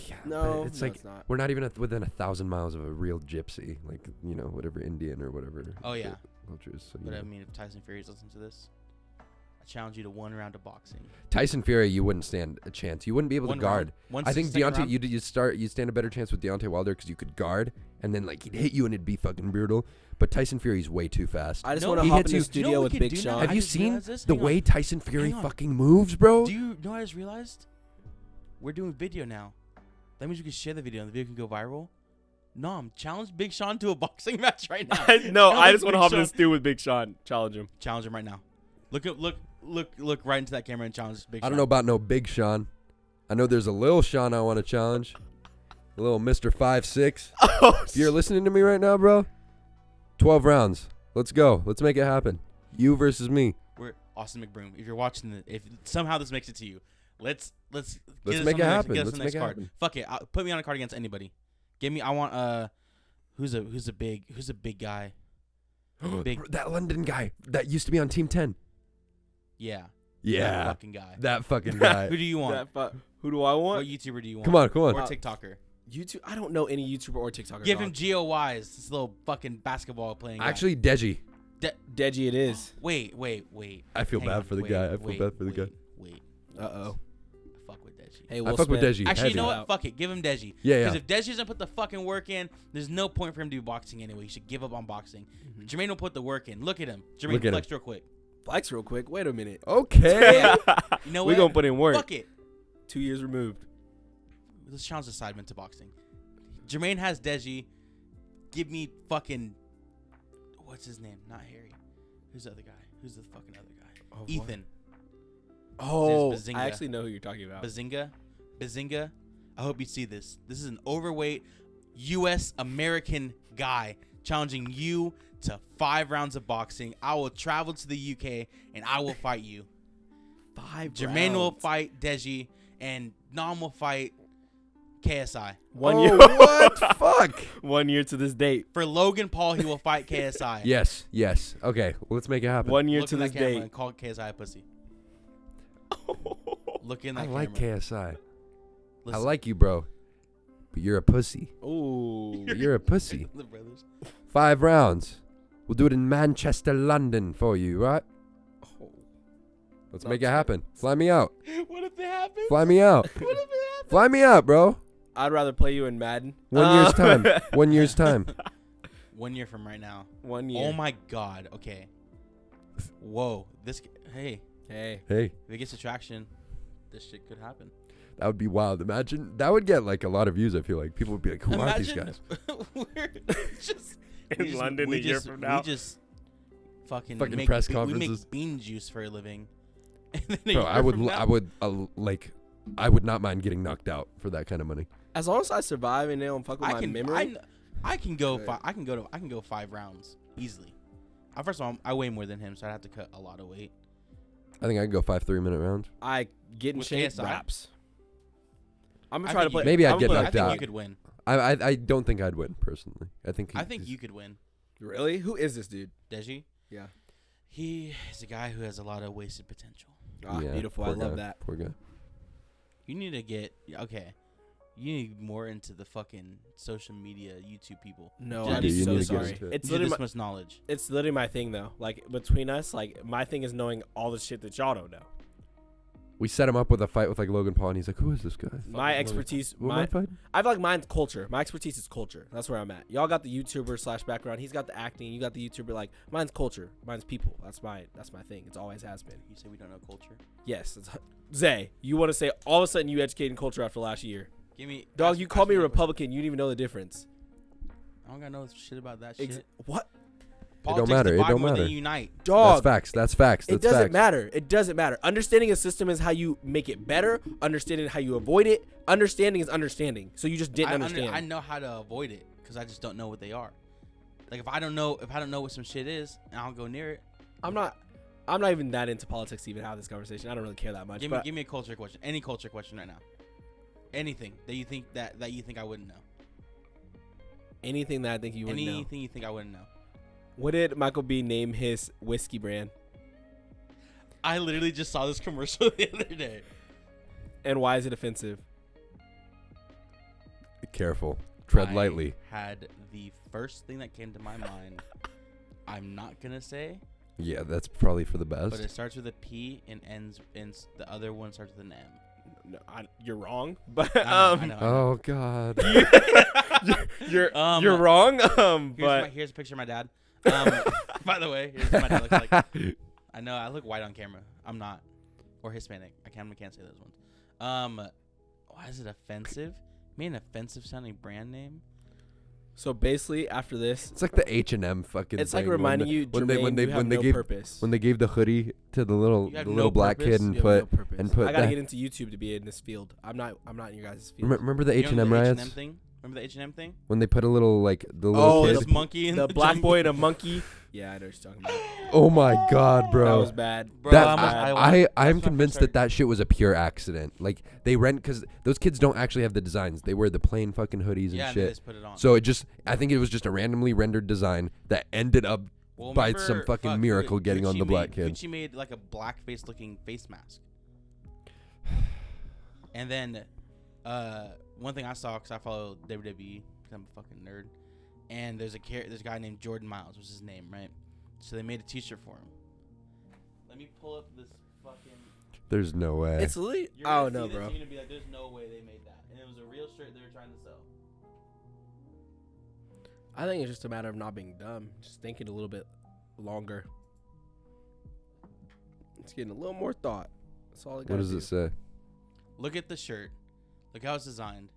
yeah, No, but it's no, like it's not. we're not even within 1,000 miles of a real gypsy, like whatever Indian or whatever. Oh, yeah. Culture is. So, But I mean, if Tyson Fury's listening to this, I challenge you to 1 round of boxing. Tyson Fury, you wouldn't stand a chance. You wouldn't be able One to guard. round. One I think 60-second Deontay, round? you'd stand a better chance with Deontay Wilder because you could guard, and then like he'd hit you and it'd be fucking brutal. But Tyson Fury's way too fast. I just No, want to he hop hits in the you- studio You know what with we could Big do now? Sean. Have I you just seen realized this. the Hang way on. Tyson Fury Hang on. fucking moves, bro? Do you know what I just realized? We're doing video now. That means we can share the video and the video can go viral. Naum, challenge Big Sean to a boxing match right now. No, I Challenge just want to Big hop in Sean. the studio with Big Sean. Challenge him. Challenge him right now. Look right into that camera and challenge Big Sean. I don't know about no Big Sean. I know there's a little Sean I want to challenge. A little Mr. 5'6". If you're listening to me right now, bro, 12 rounds. Let's go. Let's make it happen. You versus me. We're Austin McBroom. If you're watching this, if somehow this makes it to you, let's get us make on it the happen. Get us Let's on the make next it card. happen. Fuck it. Put me on a card against anybody. Give me. I want who's a big guy. Big. That London guy that used to be on Team 10. Yeah. That Yeah. fucking guy. That fucking guy. Who do you want? Who do I What want? YouTuber do you want? Come on, come on. Or TikToker. YouTube. I don't know any YouTuber or TikToker. Give him GOYs. This little fucking basketball playing guy. Actually, Deji. Deji. It is. Wait. I feel Hang bad on, for the wait, guy. I feel wait, bad for the guy. Wait. Uh-oh. Fuck with Deji. Hey, I Will fuck with Smith. Deji. Actually, you know heavy. what? Fuck it. Give him Deji. Yeah, Because yeah. if Deji doesn't put the fucking work in, there's no point for him to be boxing anyway. He should give up on boxing. Jermaine will put the work in. Look at him. Jermaine, Look at flex real quick. Flex real quick. Wait a minute. Okay. You know We're what? going to put in work. Fuck it. 2 years removed. Let's challenge the Sidemen to boxing. Jermaine has Deji. Give me fucking... What's his name? Not Harry. Who's the other guy? Who's the fucking other guy? Oh, Ethan. Oh, Bazinga. I actually know who you're talking about. Bazinga. I hope you see this. This is an overweight U.S. American guy challenging you to 5 rounds of boxing. I will travel to the UK and I will fight you. 5 Jermaine will rounds. fight Deji, and Naum will fight KSI. 1 year. What? Fuck. 1 year to this date. For Logan Paul, he will fight KSI. Yes. Okay. Well, let's make it happen. 1 year Look to in this that camera date. and call KSI a pussy. Look in that I camera. like KSI. I Listen. like you, bro. But you're a pussy. Ooh. You're a pussy. The brothers. 5 rounds. We'll do it in Manchester, London for you, right? Let's make it happen. Fly me out. What if it happens? Fly me out. What if it happens? Fly me out, bro. I'd rather play you in Madden. 1 year's time. 1 year's time. 1 year from right now. 1 year. Oh my God. Okay. Whoa. Hey, Hey. Hey, if it gets attraction, this shit could happen. that would be wild. Imagine that would get like a lot of views. I feel like people would be like, "Who are these guys?" We're just In London a year from now. We just fucking Fucking press we conferences. make bean juice for a living. And then a Bro, year I would, from now- I would not mind getting knocked out for that kind of money. As long as I survive and they don't fuck with my memory. I can go. Good. I can go 5 rounds easily. First of all, I weigh more than him, so I have to cut a lot of weight. I think I could go 5 3-minute rounds. I get in With shape, KSI? raps. I'm I gonna try to think play. you- Maybe I'd I'm get gonna- I knocked think out. you could win. I don't think I'd win personally. I think you could win. Really? Who is this dude? Deji? Yeah. He is a guy who has a lot of wasted potential. Ah, Yeah, beautiful. I poor love guy, that. Poor guy. You need to get okay. You need more into the fucking social media, YouTube people. No, You I'm need to- you so need to get sorry. into it. It's You need literally this my, much knowledge. it's literally my thing though. Like between us, like my thing is knowing all the shit that y'all don't know. We set him up with a fight with like Logan Paul, and he's like, "Who is this guy?" My Logan. expertise, Who am I fighting? I feel like mine's culture. My expertise is culture. That's where I'm at. Y'all got the YouTuber / background. He's got the acting. You got the YouTuber. Like mine's culture. Mine's people. That's my thing. It's always has been. You say we don't know culture. Yes. Zay, you want to say all of a sudden you educating culture after last year? Give me Dog, you called me a a question. Republican. You didn't even know the difference. I don't gotta know shit about that shit. What? Politics matter, it divide don't more than matter. unite. Dog. That's facts. It doesn't matter. It doesn't matter. Understanding a system is how you make it better. Understanding how you avoid it. Understanding is understanding. So you just didn't understand. I know how to avoid it because I just don't know what they are. Like if I don't know what some shit is, and I'll go near it. I'm not even that into politics to even have this conversation. I don't really care that much. Give but me a culture question. Any culture question right now. Anything that you think that you think I wouldn't know. anything that I think you would know. Anything you think I wouldn't know. What did Michael B name his whiskey brand? I literally just saw this commercial the other day. And why is it offensive? Careful. Tread I lightly. Had the first thing that came to my mind. I'm not gonna say, Yeah, that's probably for the but best. it starts with a P and ends in the other one starts with an M. No, you're wrong. But I know. Oh God. you're wrong. But Here's a picture of my dad. By the way, here's what my dad looks like. I know I look white on camera. I'm not, or Hispanic. I can't say those ones. Why is it offensive? Made an offensive sounding brand name. so basically, after this, It's like the H&M fucking. it's like thing reminding you, Jermaine, you have no purpose. when they gave the hoodie to the little You have little no black purpose? kid and You have no put purpose. and put I gotta that- get into YouTube to be in this field. I'm not in your guys' field. remember the You know H&M the riots H&M thing? Remember the H&M thing? when they put a little like the little Oh, kid. This monkey in the black jungle. boy and a monkey. Yeah, I know what you're talking about. Oh my God, bro. That was bad. Bro, That I'm- I'm that's convinced when I that shit was a pure accident. Like they rent because those kids don't actually have the designs. They wear the plain fucking hoodies and Yeah, and they shit. just put it on. So I think it was just a randomly rendered design that ended up Well, by remember, some fucking miracle getting on the black kid. Gucci made like a blackface looking face mask. And then, one thing I saw because I follow WWE because I'm a fucking nerd, and there's a guy named Jordan Miles was his name, right? So they made a T-shirt for him. Let me pull up this fucking. There's no way. It's literally. You're Oh gonna no, see this, bro. You're gonna be like, "There's no way they made that," and it was a real shirt they were trying to sell. I think it's just a matter of not being dumb. Just thinking a little bit longer. It's getting a little more thought. That's all. What does it say? Look at the shirt. Look how it's designed.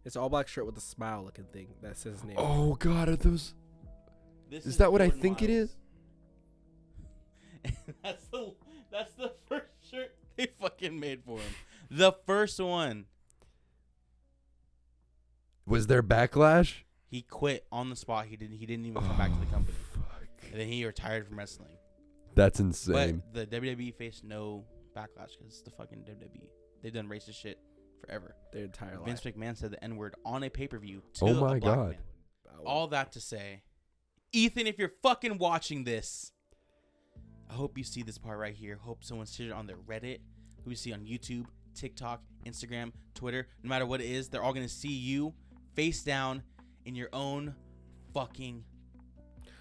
It's an all black shirt with a smile looking thing that says his name. Oh God, are those? This Is that what I Jordan think it Miles. is? That's the first shirt they fucking made for him. The first one. Was there backlash? He quit on the spot. He didn't even come back to the company. Fuck. And then he retired from wrestling. That's insane. But the WWE faced no backlash because it's the fucking WWE. They've done racist shit forever. Their entire life. Vince McMahon said the N-word on a pay-per-view to Oh a my black God. man. All that to say, Ethan, if you're fucking watching this, I hope you see this part right here. Hope someone sees it on their Reddit. Who you see on YouTube, TikTok, Instagram, Twitter. No matter what it is, they're all gonna see you face down in your own fucking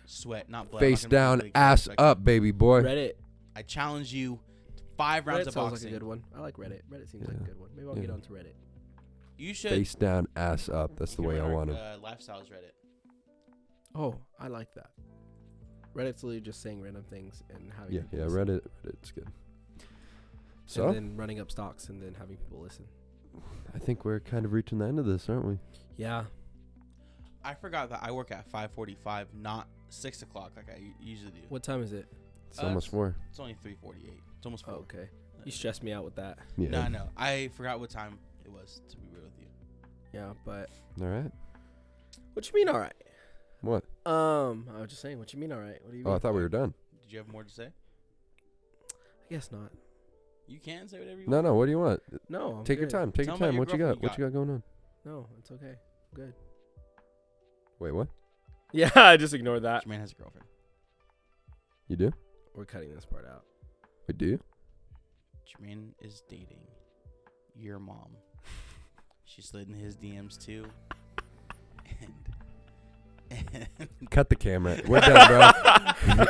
sweat, not blood. Face down, ass up, baby boy. Reddit. I challenge you to 5 rounds Reddit of sounds boxing. like a good one. I like Reddit. Reddit seems like a good one. Maybe I'll get onto Reddit. You should Face down, ass up. That's the you can way I run want it. Lifestyles Reddit. Oh, I like that. Reddit's literally just saying random things and having Yeah, people yeah. listen. Reddit's good. So And then running up stocks and then having people listen. I think we're kind of reaching the end of this, aren't we? Yeah. I forgot that I work at 5:45, not 6 o'clock like I usually do. What time is it? It's almost 4. It's only 3:48. It's almost 4. Oh, okay. You stressed me out with that. Yeah. No, I forgot what time it was, to be real with you. Yeah, but All right. what you mean all right? What? I was just saying, what you mean all right? What do you mean? Oh, I thought we were done. Did you have more to say? I guess not. You can say whatever you No, want. no. What do you want? No, I'm Take your good. time. Take Tell your me time. about What you your got? girlfriend What you got going on? No, it's okay. Good. Wait, what? Yeah, I just ignored that. Jermaine has a girlfriend. You do? We're cutting this part out. Wait, do you? Jermaine is dating your mom. She slid in his DMs too. And Cut the camera. We're done, bro.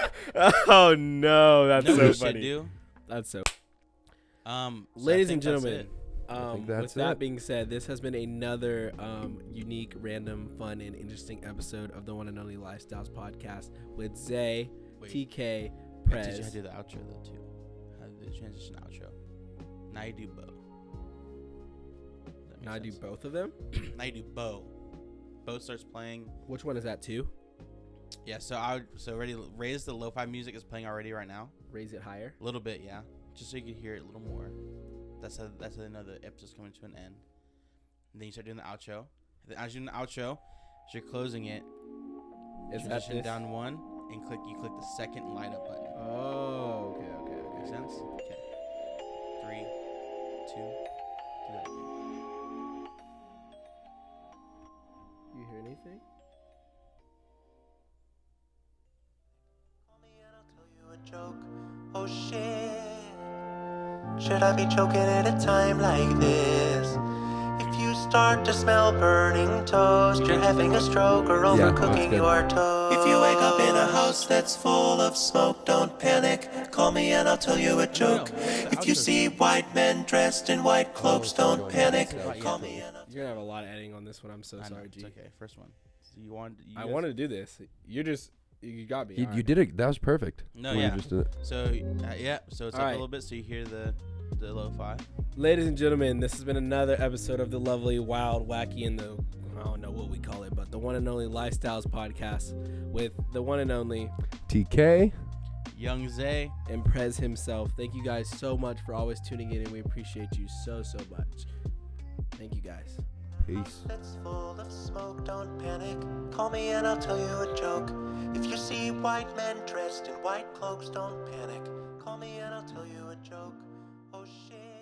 Oh no, that's know what so we should funny. do? That's so. So I Ladies and think that's gentlemen, it. I think with that's that it. being said, this has been another unique, random, fun, and interesting episode of the one and only Lifestyles podcast with Zay, Wait, TK, I teach you how to Prez. do the outro though too. How to do the transition outro. Now you do bow. Does that make Now I do sense? both of them. Now you do bow. Bow starts playing. Which one is that? 2? Yeah, so already raise the lo-fi music is playing already right now. Raise it higher. A little bit, yeah. Just so you can hear it a little more. That's how they know the episode's coming to an end. And then you start doing the outro. And then as you're doing the outro, as you're closing it, Is that transition this? down 1 and you click the second light up button. Oh, okay. Make sense? Okay. 3, 2, do that again. You hear anything? Call me and I'll tell you a joke. Oh shit. Should I be joking at a time like this? If you start to smell burning toast, you're having a stroke or Yeah, that's overcooking good. your toast. If you wake up in a house that's full of smoke, don't panic. Call me and I'll tell you a joke. If you see white men dressed in white cloaks, don't panic. Call me and I'll You're gonna have a lot of editing on this one. I'm so I know, sorry, G. it's okay. First one. So you wanted. I wanted to do this. You got me. You Alright. did it. That was perfect. No, When you yeah. just did it. So yeah. So it's up Alright. a little bit, so you hear the lo-fi. Ladies and gentlemen, this has been another episode of the lovely, wild, wacky, and the I don't know what we call it, but the one and only Lifestyles podcast with the one and only TK. Young Zay. and Prez himself. Thank you guys so much for always tuning in, and we appreciate you so much. Thank you guys. Peace. that's full of smoke, don't panic. Call me and I'll tell you a joke. If you see white men dressed in white cloaks, don't panic. Call me and I'll tell you a joke. Oh shit.